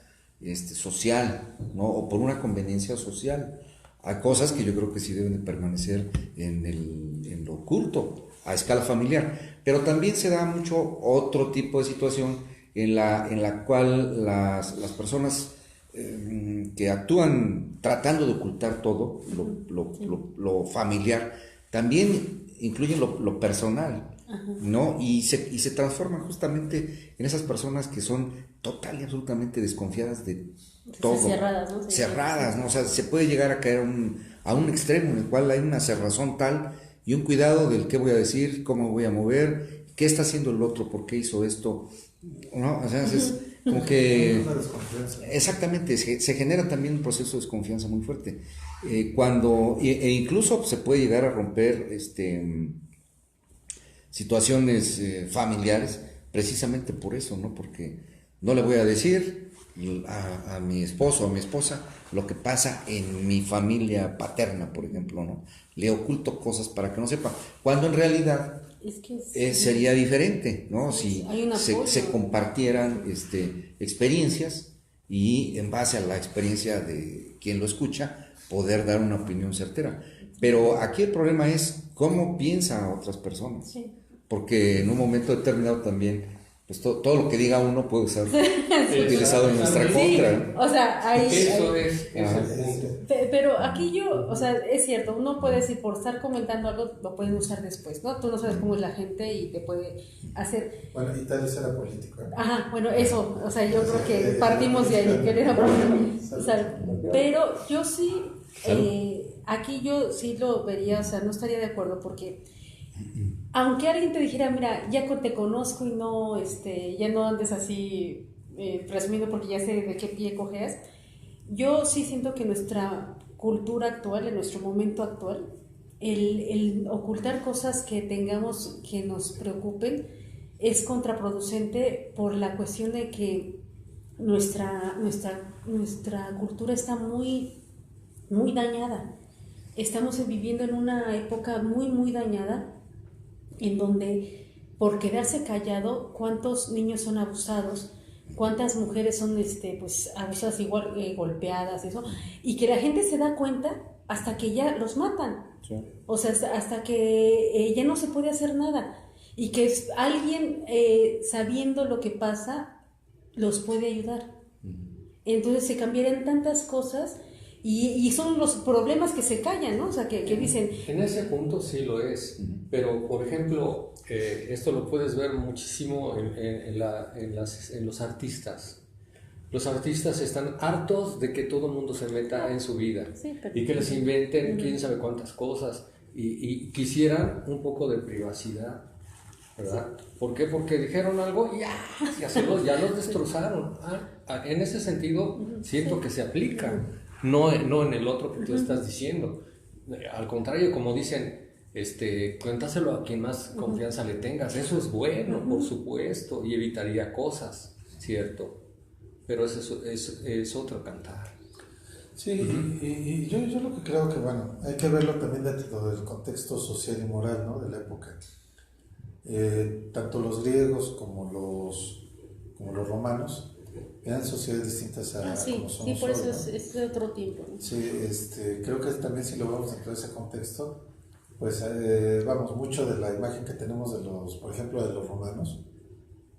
social, ¿no? O por una conveniencia social. Hay cosas que yo creo que sí deben de permanecer en lo oculto, a escala familiar. Pero también se da mucho otro tipo de situación en la cual las personas que actúan tratando de ocultar todo, lo familiar, también incluyen lo personal, ¿no? Y se transforman justamente en esas personas que son total y absolutamente desconfiadas de todo. Cerradas, ¿no? Cerradas, ¿no? O sea, se puede llegar a caer a un extremo en el cual hay una cerrazón tal y un cuidado del qué voy a decir, cómo voy a mover, qué está haciendo el otro, por qué hizo esto, ¿no? O sea, es como que... Exactamente, se genera también un proceso de desconfianza muy fuerte. E incluso se puede llegar a romper situaciones familiares precisamente por eso, ¿no? Porque no le voy a decir a mi esposo o a mi esposa lo que pasa en mi familia paterna, por ejemplo, ¿no? Le oculto cosas para que no sepa, cuando en realidad es que sería diferente, ¿no? Si se compartieran experiencias y en base a la experiencia de quien lo escucha, poder dar una opinión certera. Pero aquí el problema es cómo piensan otras personas. Sí. Porque en un momento determinado también, pues todo lo que diga uno puede ser utilizado en nuestra contra. O sea, Eso es el punto. Pero aquí yo, o sea, es cierto, uno puede decir, por estar comentando algo, lo pueden usar después, ¿no? Tú no sabes cómo es la gente y te puede hacer... Bueno, y tal vez era político, ¿eh? Ajá, bueno, eso, o sea, yo creo que partimos de ahí, que él era político. O sea, pero yo sí, aquí yo sí lo vería, o sea, no estaría de acuerdo porque... Aunque alguien te dijera, mira, ya te conozco y no, ya no andes así presumiendo porque ya sé de qué pie cojeas, yo sí siento que nuestra cultura actual, en nuestro momento actual, el ocultar cosas que tengamos que nos preocupen es contraproducente por la cuestión de que nuestra cultura está muy, muy dañada. Estamos viviendo en una época muy, muy dañada, en donde por quedarse callado, cuántos niños son abusados, cuántas mujeres son pues abusadas igual, golpeadas, eso, y que la gente se da cuenta hasta que ya los matan. Sí. O sea, hasta que ya no se puede hacer nada, y que alguien sabiendo lo que pasa los puede ayudar. Entonces se cambiarían tantas cosas. Y son los problemas que se callan, ¿no? O sea, que dicen... En ese punto sí lo es, pero por ejemplo, esto lo puedes ver muchísimo en los artistas. Los artistas están hartos de que todo el mundo se meta en su vida, sí, y que les inventen quién sabe cuántas cosas y quisieran un poco de privacidad, ¿verdad? Sí. ¿Por qué? Porque dijeron algo y ya los destrozaron. En ese sentido, siento que se aplica. No en el otro que tú estás diciendo. Al contrario, como dicen, cuéntaselo a quien más confianza le tengas. Eso es bueno, por supuesto, y evitaría cosas, ¿cierto? Pero eso es otro cantar. Sí, y yo lo que creo que, bueno, hay que verlo también dentro del contexto social y moral, ¿no? De la época. Tanto los griegos como los romanos eran sociedades distintas a como somos sí, por eso hoy, ¿no? es de otro tiempo, ¿no? Sí, creo que también si lo vemos dentro de ese contexto, pues vamos, mucho de la imagen que tenemos por ejemplo, de los romanos,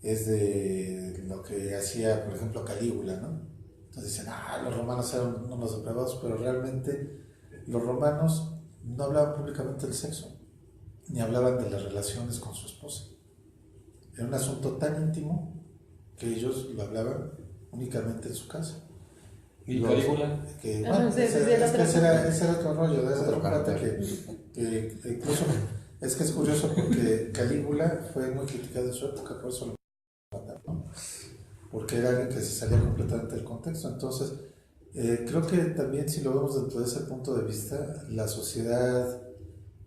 es de lo que hacía, por ejemplo, Calígula, ¿no? Entonces dicen, los romanos eran unos depravados, pero realmente los romanos no hablaban públicamente del sexo, ni hablaban de las relaciones con su esposa. Era un asunto tan íntimo que ellos lo hablaban únicamente en su casa. ¿Y Calígula? Ese era otro rollo, de otro carácter que incluso es que es curioso porque Calígula fue muy criticado en su época, por eso lo mataron, ¿no? Porque era alguien que se salía completamente del contexto. Entonces, creo que también si lo vemos dentro de ese punto de vista, la sociedad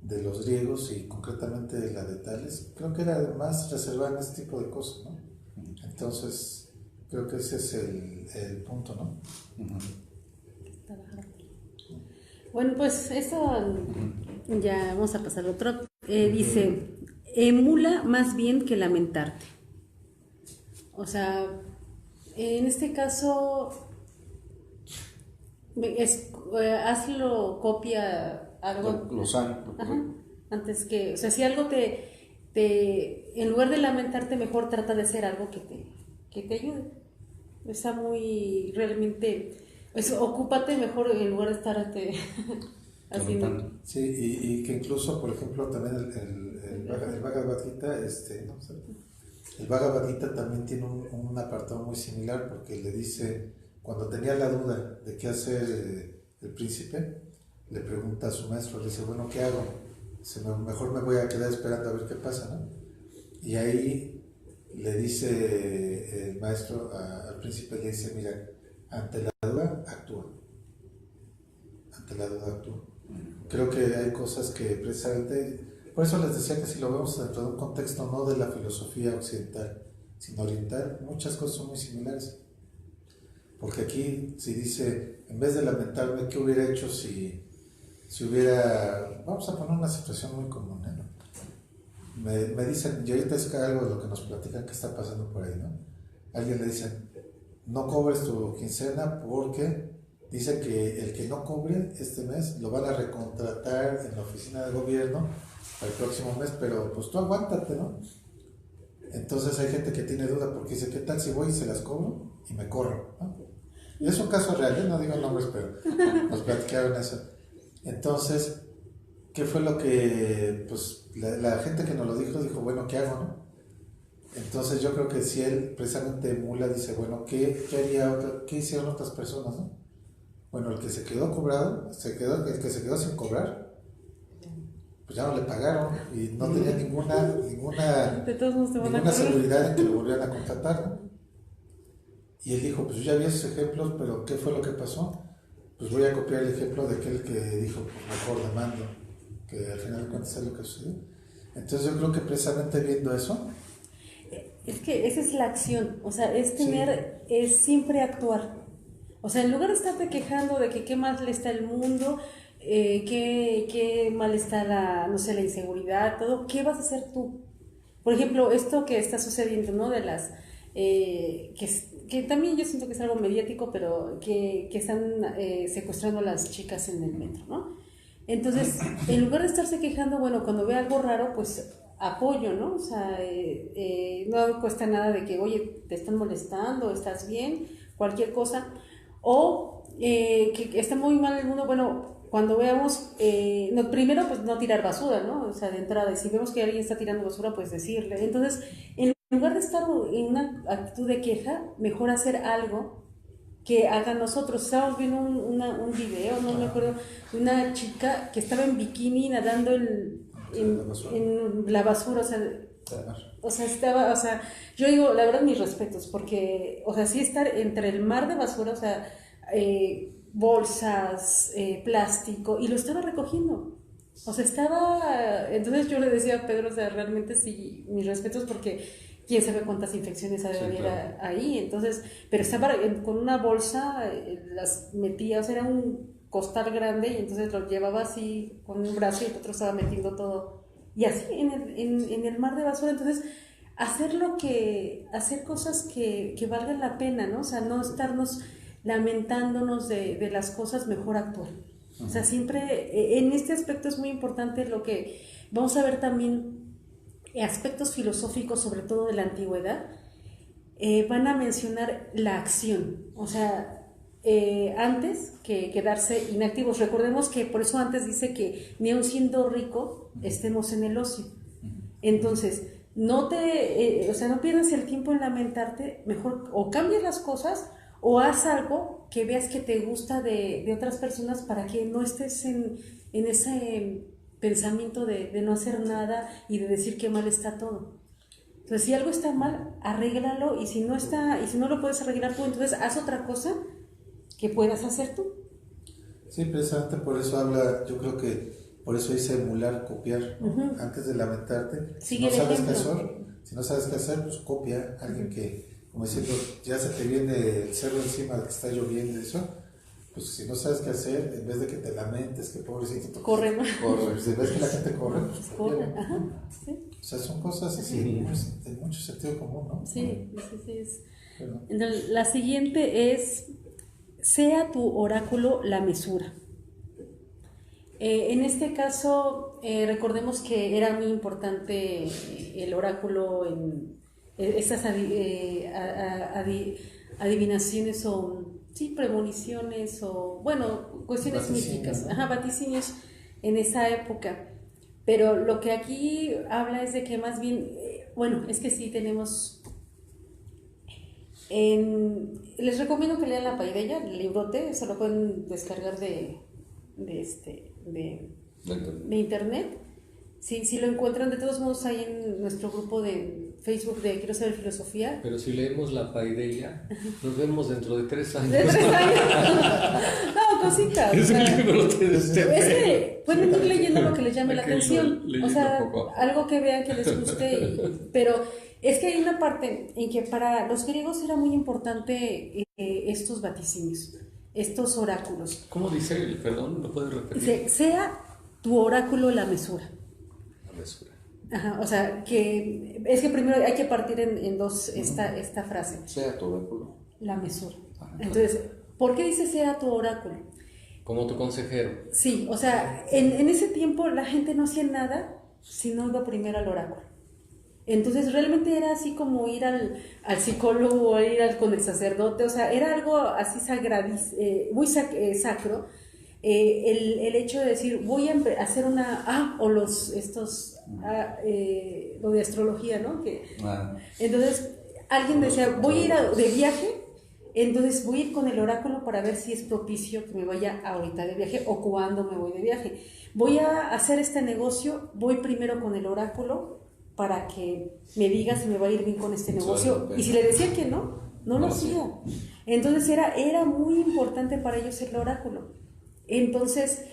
de los griegos y concretamente la de Tales, creo que era más reservada en este tipo de cosas, ¿no? Entonces, creo que ese es el punto, ¿no? Bueno, pues esto ya vamos a pasar al otro. Dice, emula más bien que lamentarte. O sea, en este caso, hazlo copia algo. Lo sano. Ajá, antes que, o sea, si algo en lugar de lamentarte, mejor trata de hacer algo que te ayude. Está muy, realmente, ocúpate mejor en lugar de estarte haciendo. Sí, y que incluso, por ejemplo, también el Bhagavad Gita, ¿no? El Bhagavad Gita también tiene un apartado muy similar, porque le dice, cuando tenía la duda de qué hacer el príncipe, le pregunta a su maestro, le dice, bueno, ¿qué hago? Dice, mejor me voy a quedar esperando a ver qué pasa, ¿no? Y ahí le dice el maestro al príncipe, le dice, mira, ante la duda, actúa. Ante la duda, actúa. Creo que hay cosas que precisamente, por eso les decía que si lo vemos dentro de un contexto no de la filosofía occidental, sino oriental, muchas cosas son muy similares. Porque aquí, si dice, en vez de lamentarme, ¿qué hubiera hecho si hubiera, vamos a poner una situación muy común, ¿no? Me dicen, y ahorita es algo de lo que nos platican que está pasando por ahí, ¿no? Alguien le dicen, no cobres tu quincena porque dice que el que no cobre este mes lo van a recontratar en la oficina de gobierno para el próximo mes, pero pues tú aguántate, ¿no? Entonces hay gente que tiene duda porque dice, ¿qué tal si voy y se las cobro y me corro, ¿no? Y es un caso real, no digo nombres, pero nos platicaron eso. Entonces, ¿qué fue lo que, pues, la gente que nos lo dijo, bueno, ¿qué hago, no? Entonces yo creo que si él precisamente emula, dice, bueno, ¿qué hicieron otras personas, no? Bueno, el que se quedó cobrado, el que se quedó sin cobrar, pues ya no le pagaron y no tenía ninguna seguridad en que lo volvieran a contratar, ¿no? Y él dijo, pues yo ya vi esos ejemplos, pero ¿qué fue lo que pasó? Pues voy a copiar el ejemplo de aquel que dijo, pues mejor demando, que al final de cuentas es lo que sucedió. Entonces yo creo que precisamente viendo eso... Es que esa es la acción, o sea, es siempre actuar. O sea, en lugar de estarte quejando de que qué mal está el mundo, qué mal está la inseguridad, todo, ¿qué vas a hacer tú? Por ejemplo, esto que está sucediendo, ¿no? De las... que también yo siento que es algo mediático, pero que están secuestrando a las chicas en el metro, ¿no? Entonces, en lugar de estarse quejando, bueno, cuando ve algo raro, pues apoyo, ¿no? O sea, no cuesta nada de que, oye, te están molestando, estás bien, cualquier cosa. O que está muy mal el mundo, bueno, cuando veamos, primero pues no tirar basura, ¿no? O sea, de entrada, y si vemos que alguien está tirando basura, pues decirle. Entonces, en lugar de estar en una actitud de queja, mejor hacer algo que hagan nosotros. Estábamos viendo un video, no me acuerdo, de una chica que estaba en bikini nadando en la basura, yo digo, la verdad, mis respetos, porque, o sea, sí estar entre el mar de basura, o sea, bolsas, plástico, y lo estaba recogiendo. O sea, entonces yo le decía a Pedro, o sea, realmente sí, mis respetos, porque quién sabe cuántas infecciones había ahí, entonces, pero estaba con una bolsa, las metía, o sea, era un costal grande, y entonces lo llevaba así con un brazo y el otro estaba metiendo todo, y así en el mar de basura. Entonces, hacer cosas que valgan la pena, ¿no? O sea, no estarnos lamentándonos de las cosas, mejor actuar. O sea, siempre, en este aspecto es muy importante lo que vamos a ver también, aspectos filosóficos, sobre todo de la antigüedad, van a mencionar la acción. O sea, antes que quedarse inactivos. Recordemos que por eso antes dice que ni aun siendo rico estemos en el ocio. Entonces, no pierdas el tiempo en lamentarte, mejor o cambies las cosas o haz algo que veas que te gusta de otras personas, para que no estés en ese pensamiento de no hacer nada y de decir que mal está todo. Entonces, si algo está mal, arréglalo, y si no lo puedes arreglar tú, entonces haz otra cosa que puedas hacer tú. Sí, precisamente por eso habla, yo creo que por eso dice emular, copiar, ¿no? Antes de lamentarte, si no sabes qué hacer, pues copia a alguien que, como diciendo, ya se te viene el cerro encima, que está lloviendo, eso, pues si no sabes qué hacer, en vez de que te lamentes, que pobrecito, Corren. pues si ves que la gente corre, pues te Corren, llevan. ajá, sí. O sea, son cosas así, pues, de mucho sentido común, ¿no? Sí, sí, sí. Bueno, Entonces, la siguiente es, sea tu oráculo la mesura. En este caso, recordemos que era muy importante el oráculo en estas adivinaciones o, sí, premoniciones o, bueno, cuestiones místicas, ¿no? ajá, vaticinios en esa época. Pero lo que aquí habla es de que más bien, bueno, es que sí tenemos... les recomiendo que lean La Paideia, el librote, se lo pueden descargar de internet. Si lo encuentran, de todos modos, hay en nuestro grupo de Facebook de Quiero Saber Filosofía. Pero si leemos La Paideia, nos vemos dentro de 3 años. ¿De 3 años? No, cositas. Es el libro que pueden ir leyendo lo que les llame la Hay que atención. leyendo O sea, poco a poco. algo que vean que les guste. Pero es que hay una parte en que para los griegos era muy importante estos vaticinios, estos oráculos. ¿Cómo dice el perdón? ¿Lo puedes repetir? Dice, sea tu oráculo la mesura. La mesura. Ajá, o sea, que es que primero hay que partir en dos esta frase, Sea tu oráculo. la mesura. Ajá. Entonces, ¿por qué dice sea tu oráculo? Como tu consejero. Sí, o sea, en ese tiempo la gente no hacía nada si no iba primero al oráculo. Entonces realmente era así como ir al psicólogo o ir con el sacerdote, o sea, era algo así muy sacro. El hecho de decir, voy a hacer o lo de astrología, ¿no? Entonces, alguien decía, voy a ir de viaje, entonces voy a ir con el oráculo para ver si es propicio que me vaya ahorita de viaje o cuándo me voy de viaje. Voy a hacer este negocio, voy primero con el oráculo para que me diga si me va a ir bien con este negocio. Y si le decía que no lo hacía. Entonces era muy importante para ellos el oráculo. Entonces,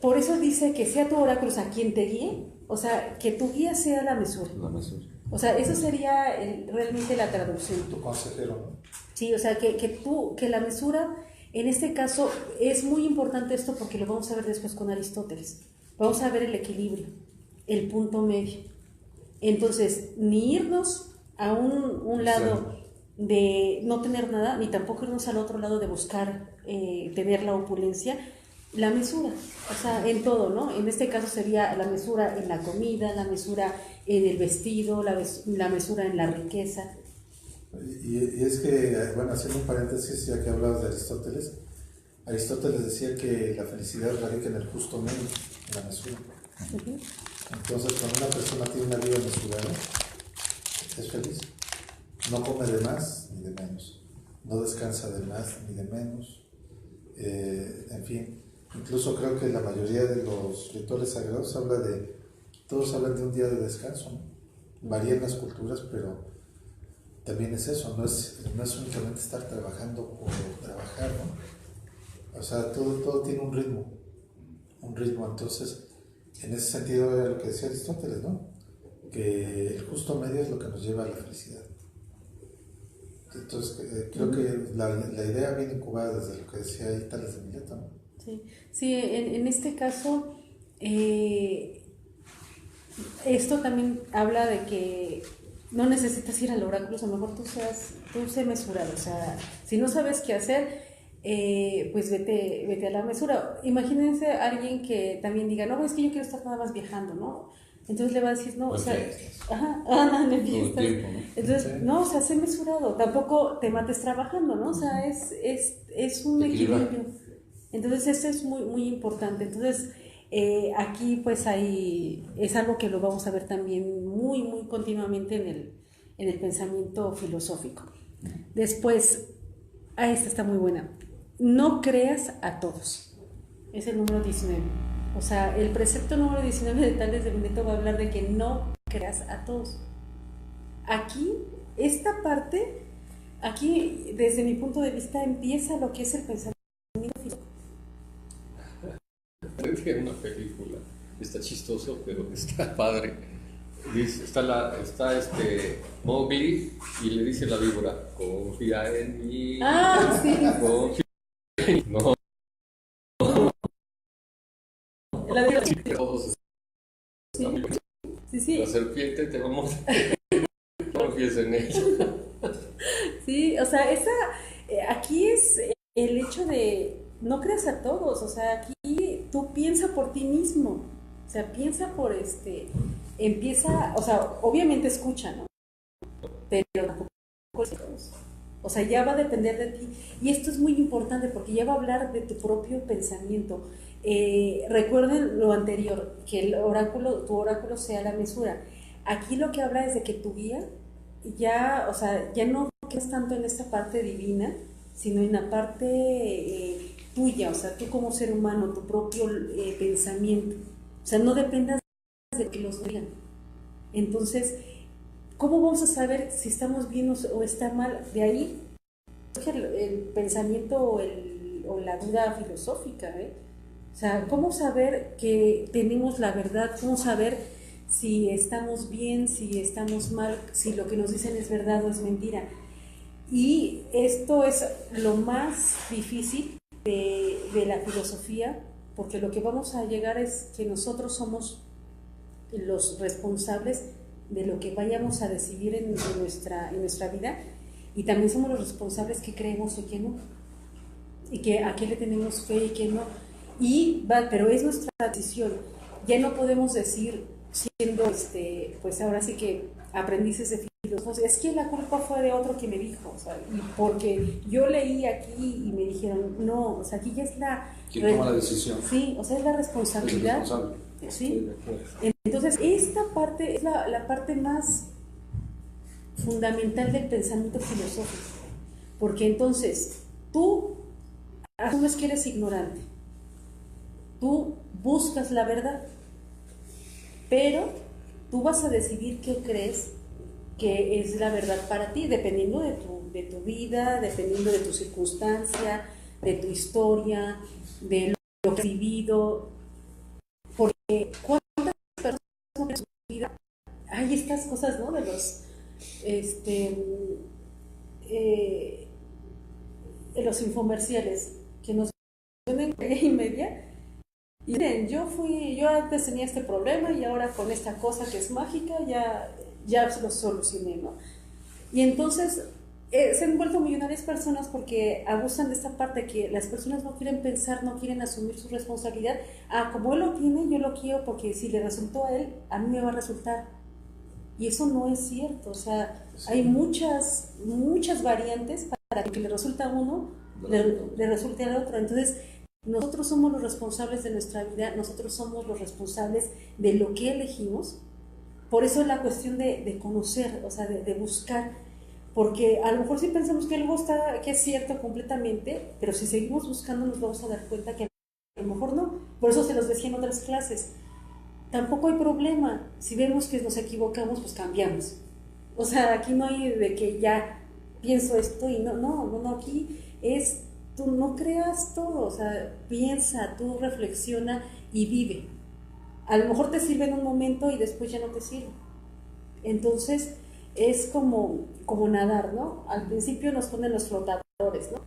por eso dice que sea tu oráculo, o sea, quien te guíe, o sea, que tu guía sea la mesura. La mesura. O sea, eso sería realmente la traducción. tu consejero, ¿no? Sí, o sea, que la mesura, en este caso, es muy importante esto porque lo vamos a ver después con Aristóteles. Vamos a ver el equilibrio, el punto medio. Entonces, ni irnos a un lado de no tener nada, ni tampoco irnos al otro lado de buscar tener la opulencia, la mesura, o sea, en todo, ¿no? En este caso sería la mesura en la comida, la mesura en el vestido, la mesura en la riqueza. Y es que, bueno, haciendo un paréntesis, ya que hablabas de Aristóteles decía que la felicidad radica en el justo medio, en la mesura. Uh-huh. Entonces, cuando una persona tiene una vida mesurada, es feliz. No come de más ni de menos, no descansa de más ni de menos. En fin, incluso creo que la mayoría de los rituales sagrados todos hablan de un día de descanso, ¿no? Varían las culturas, pero también es eso, no es únicamente estar trabajando por trabajar, ¿no? O sea, todo tiene un ritmo, entonces, en ese sentido era lo que decía Aristóteles, ¿no? Que el justo medio es lo que nos lleva a la felicidad. Entonces, creo que la idea viene incubada desde lo que decía ahí Tales de Mileto, ¿no? Sí, en este caso, esto también habla de que no necesitas ir al oráculo, a lo mejor tú sé mesurado, o sea, si no sabes qué hacer, pues vete a la mesura. Imagínense a alguien que también diga, no, es que yo quiero estar nada más viajando, ¿no? Entonces le va a decir, no, o sea, en fiestas. Tiempo, ¿no? Entonces, no, o sea, sé mesurado, tampoco te mates trabajando, ¿no? O sea, es un equilibrio. Entonces, eso es muy, muy importante. Entonces, aquí pues es algo que lo vamos a ver también muy, muy continuamente en el pensamiento filosófico. Después, esta está muy buena. No creas a todos. Es el número 19. O sea, el precepto número 19 de Tales de Mileto va a hablar de que no creas a todos. Aquí, esta parte, desde mi punto de vista, empieza lo que es el pensamiento filosófico. Es una película, está chistoso, pero está padre. Dice, está Mowgli y le dice la víbora, confía en mí. Sí. Confía No, La de- todos sí, sí, sí. la serpiente te vamos no confíes en ella. Sí, o sea, aquí es el hecho de no creas a todos, o sea, aquí tú piensa por ti mismo, o sea, piensa por empieza, o sea, obviamente escucha, ¿no? Pero tampoco es todos. O sea, ya va a depender de ti. Y esto es muy importante porque ya va a hablar de tu propio pensamiento. Recuerden lo anterior, que tu oráculo sea la mesura. Aquí lo que habla es de que tu guía ya, o sea, ya no quedas tanto en esta parte divina, sino en la parte tuya, o sea, tú como ser humano, tu propio pensamiento. O sea, no dependas de que los digan. Entonces, ¿cómo vamos a saber si estamos bien o está mal? De ahí el pensamiento o la duda filosófica, ¿eh? O sea, ¿cómo saber que tenemos la verdad? ¿Cómo saber si estamos bien, si estamos mal, si lo que nos dicen es verdad o es mentira? Y esto es lo más difícil de la filosofía, porque lo que vamos a llegar es que nosotros somos los responsables de lo que vayamos a decidir en nuestra vida, y también somos los responsables que creemos y que no, y que a qué le tenemos fe y que no. Pero es nuestra decisión. Ya no podemos decir, siendo pues ahora sí que aprendices de filósofos, es que la culpa fue de otro que me dijo, o sea, y porque yo leí aquí y me dijeron, no, o sea, aquí ya es ¿Quién toma la decisión? Sí, o sea, es la responsabilidad. Es responsable. Sí. Entonces, esta parte es la parte más fundamental del pensamiento filosófico, porque entonces tú asumes que eres ignorante, tú buscas la verdad, pero tú vas a decidir qué crees que es la verdad para ti, dependiendo de tu vida, dependiendo de tu circunstancia, de tu historia, de lo que has vivido, porque cuántas personas en su vida hay estas cosas, ¿no? De los infomerciales que nos venden y media. Y miren, yo antes tenía este problema y ahora con esta cosa que es mágica ya lo solucioné, ¿no? Y entonces se han vuelto millonarias personas porque abusan de esta parte que las personas no quieren pensar, no quieren asumir su responsabilidad. Como él lo tiene, yo lo quiero porque si le resultó a él, a mí me va a resultar. Y eso no es cierto, o sea, hay muchas variantes para que le resulte a uno, le resulte al otro. Entonces, nosotros somos los responsables de nuestra vida, nosotros somos los responsables de lo que elegimos. Por eso es la cuestión de conocer, o sea, de buscar, porque a lo mejor sí pensamos que algo que es cierto completamente, pero si seguimos buscando nos vamos a dar cuenta que a lo mejor no. Por eso se los decía en otras clases. Tampoco hay problema, si vemos que nos equivocamos, pues cambiamos. O sea, aquí no hay de que ya pienso esto y no, aquí es, tú no creas todo, o sea, piensa, tú reflexiona y vive. A lo mejor te sirve en un momento y después ya no te sirve. Entonces, es como nadar, ¿no? Al principio nos ponen los flotadores, ¿no?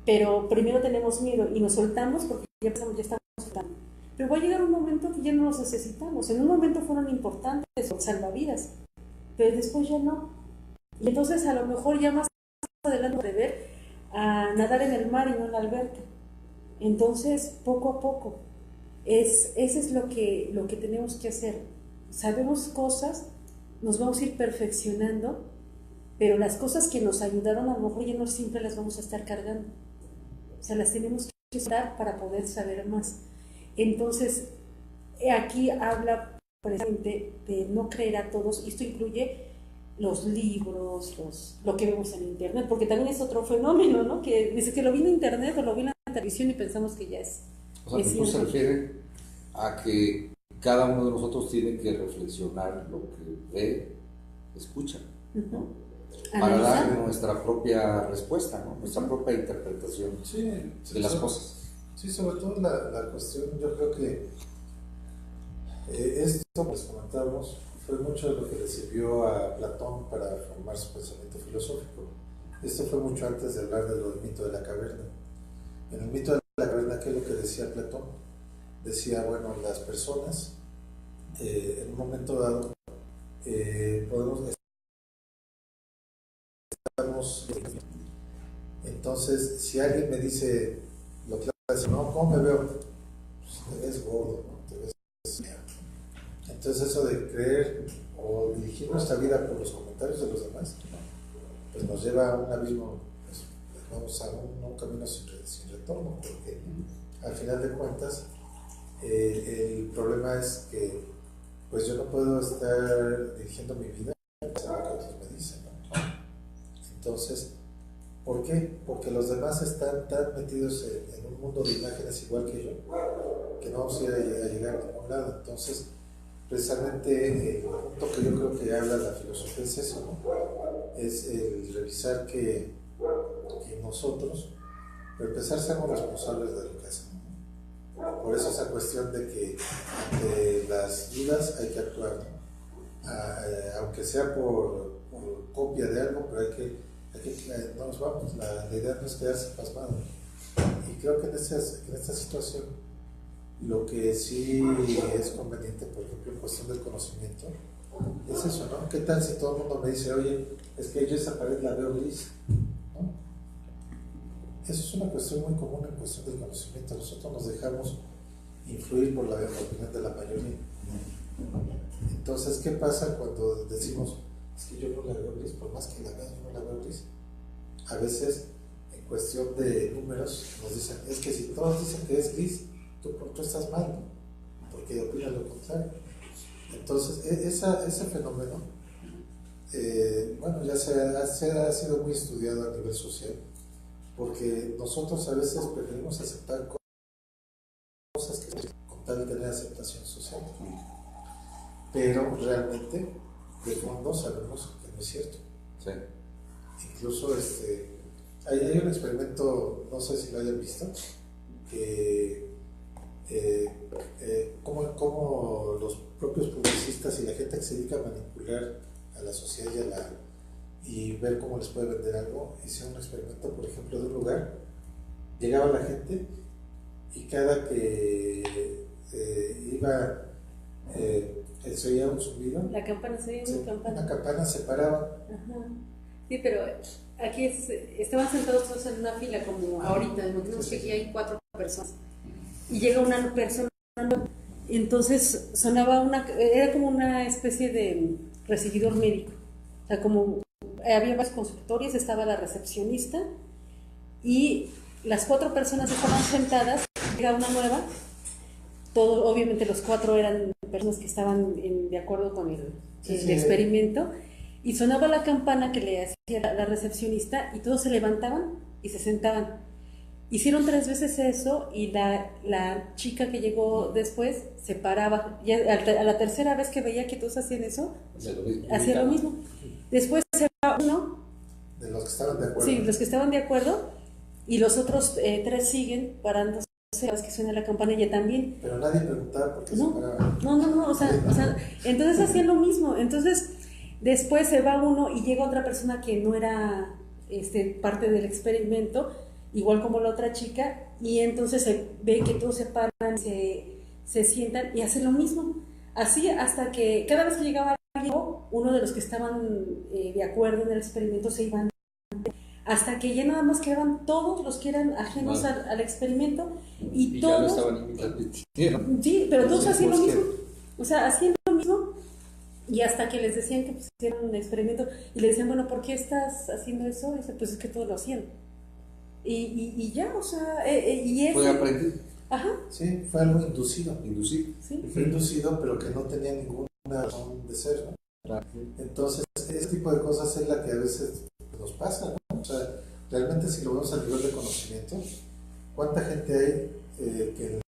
Pero primero tenemos miedo y nos soltamos porque ya estamos soltando. Pero va a llegar un momento que ya no los necesitamos. En un momento fueron importantes, salvavidas, pero después ya no. Y entonces a lo mejor ya más adelante ver a nadar en el mar y no en la alberca. Entonces, poco a poco, eso es lo que tenemos que hacer. Sabemos cosas, nos vamos a ir perfeccionando, pero las cosas que nos ayudaron a lo mejor ya no siempre las vamos a estar cargando. O sea, las tenemos que usar para poder saber más. Entonces, aquí habla precisamente de no creer a todos, y esto incluye los libros, lo que vemos en internet, porque también es otro fenómeno, ¿no? Que dice que lo vi en internet o lo vi en la televisión y pensamos que ya es. O sea, ¿tú se refiere a que cada uno de nosotros tiene que reflexionar lo que ve, escucha, ¿no? Para dar nuestra propia respuesta, ¿no? Nuestra propia interpretación de las cosas? Sí, sobre todo la cuestión, yo creo que esto, como les comentamos, fue mucho de lo que le sirvió a Platón para formar su pensamiento filosófico. Esto fue mucho antes de hablar del mito de la caverna. En el mito de la caverna, ¿qué es lo que decía Platón? Decía, bueno, las personas en un momento dado podemos estamos. Entonces, si alguien me dice lo que hace, no, ¿cómo me veo? Pues te ves gordo, ¿no? Te ves feo. Entonces, eso de creer o dirigir nuestra vida por los comentarios de los demás, pues nos lleva a un abismo, pues, vamos a un camino sin retorno, porque al final de cuentas, el problema es que pues yo no puedo estar dirigiendo mi vida a lo que otros me dicen, ¿no? Entonces, ¿por qué? Porque los demás están tan metidos en un mundo de imágenes igual que yo, que no vamos a ir a llegar a ningún lado. Entonces, precisamente el punto que yo creo que habla la filosofía es eso, ¿no? Es el revisar que nosotros, para empezar, seamos responsables de lo que hacemos. Por eso esa cuestión de que ante las dudas hay que actuar, ¿no? Aunque sea por copia de algo, pero hay que no nos vamos, la idea no es quedarse pasmado. Y creo que en esta situación lo que sí es conveniente, por ejemplo, en cuestión del conocimiento, es eso, ¿no? ¿Qué tal si todo el mundo me dice, oye, es que yo esa pared la veo gris, ¿no? Eso es una cuestión muy común en cuestión del conocimiento. Nosotros nos dejamos influir por la opinión de la mayoría. Entonces, ¿qué pasa cuando decimos, es que yo no la veo gris, por más que la vea, yo no la veo gris? A veces, en cuestión de números, nos dicen, es que si todos dicen que es gris, tú estás mal, ¿no? Porque opinas lo contrario. Entonces, ese fenómeno, bueno, ya ha sido muy estudiado a nivel social, porque nosotros a veces preferimos aceptar cosas que con tal de tener aceptación social, pero realmente, de fondo, sabemos que no es cierto. Sí. Incluso hay un experimento, no sé si lo hayan visto, que cómo los propios publicistas y la gente que se dedica a manipular a la sociedad y ver cómo les puede vender algo, hicieron un experimento, por ejemplo, de un lugar, llegaba la gente y cada que iba, se oía un zumbido, La campana, se oía una campana. una campana se paraba. Ajá. Sí, pero aquí estaban sentados todos en una fila como ahorita, imaginemos que aquí hay 4 personas y llega una persona, entonces sonaba era como una especie de recibidor médico, o sea, como había varios consultorios, estaba la recepcionista y las 4 personas estaban sentadas, llega una nueva, obviamente los 4 eran personas que estaban de acuerdo con el experimento. Y sonaba la campana que le hacía la recepcionista y todos se levantaban y se sentaban. Hicieron 3 veces eso y la chica que llegó después se paraba. Y a la tercera vez que veía que todos hacían eso, hacía lo mismo. Después se va uno. De los que estaban de acuerdo. Sí, los que estaban de acuerdo. Y los otros 3 siguen parándose cada vez que suena la campana, ella también. Pero nadie preguntaba por qué No, se paraba. no, o sea, entonces hacían lo mismo. Entonces, después se va uno y llega otra persona que no era parte del experimento, igual como la otra chica, y entonces se ve que todos se paran, se sientan y hacen lo mismo. Así hasta que cada vez que llegaba alguien, uno de los que estaban de acuerdo en el experimento se iban, hasta que ya nada más quedaban todos los que eran ajenos al experimento y todos. Ya lo estaban imitando. Sí, pero todos hacían lo mismo. O sea, hacían lo mismo. Y hasta que les decían que pues, hicieron un experimento y le decían, bueno, ¿por qué estás haciendo eso? Y dice, pues es que todos lo hacían. Y ya, o sea, y eso. Fue aprendido. Ajá. Sí, fue algo inducido. Sí. Fue inducido, pero que no tenía ninguna razón de ser, ¿no? Entonces, ese tipo de cosas es la que a veces nos pasa, ¿no? O sea, realmente si lo vemos a nivel de conocimiento, ¿cuánta gente hay que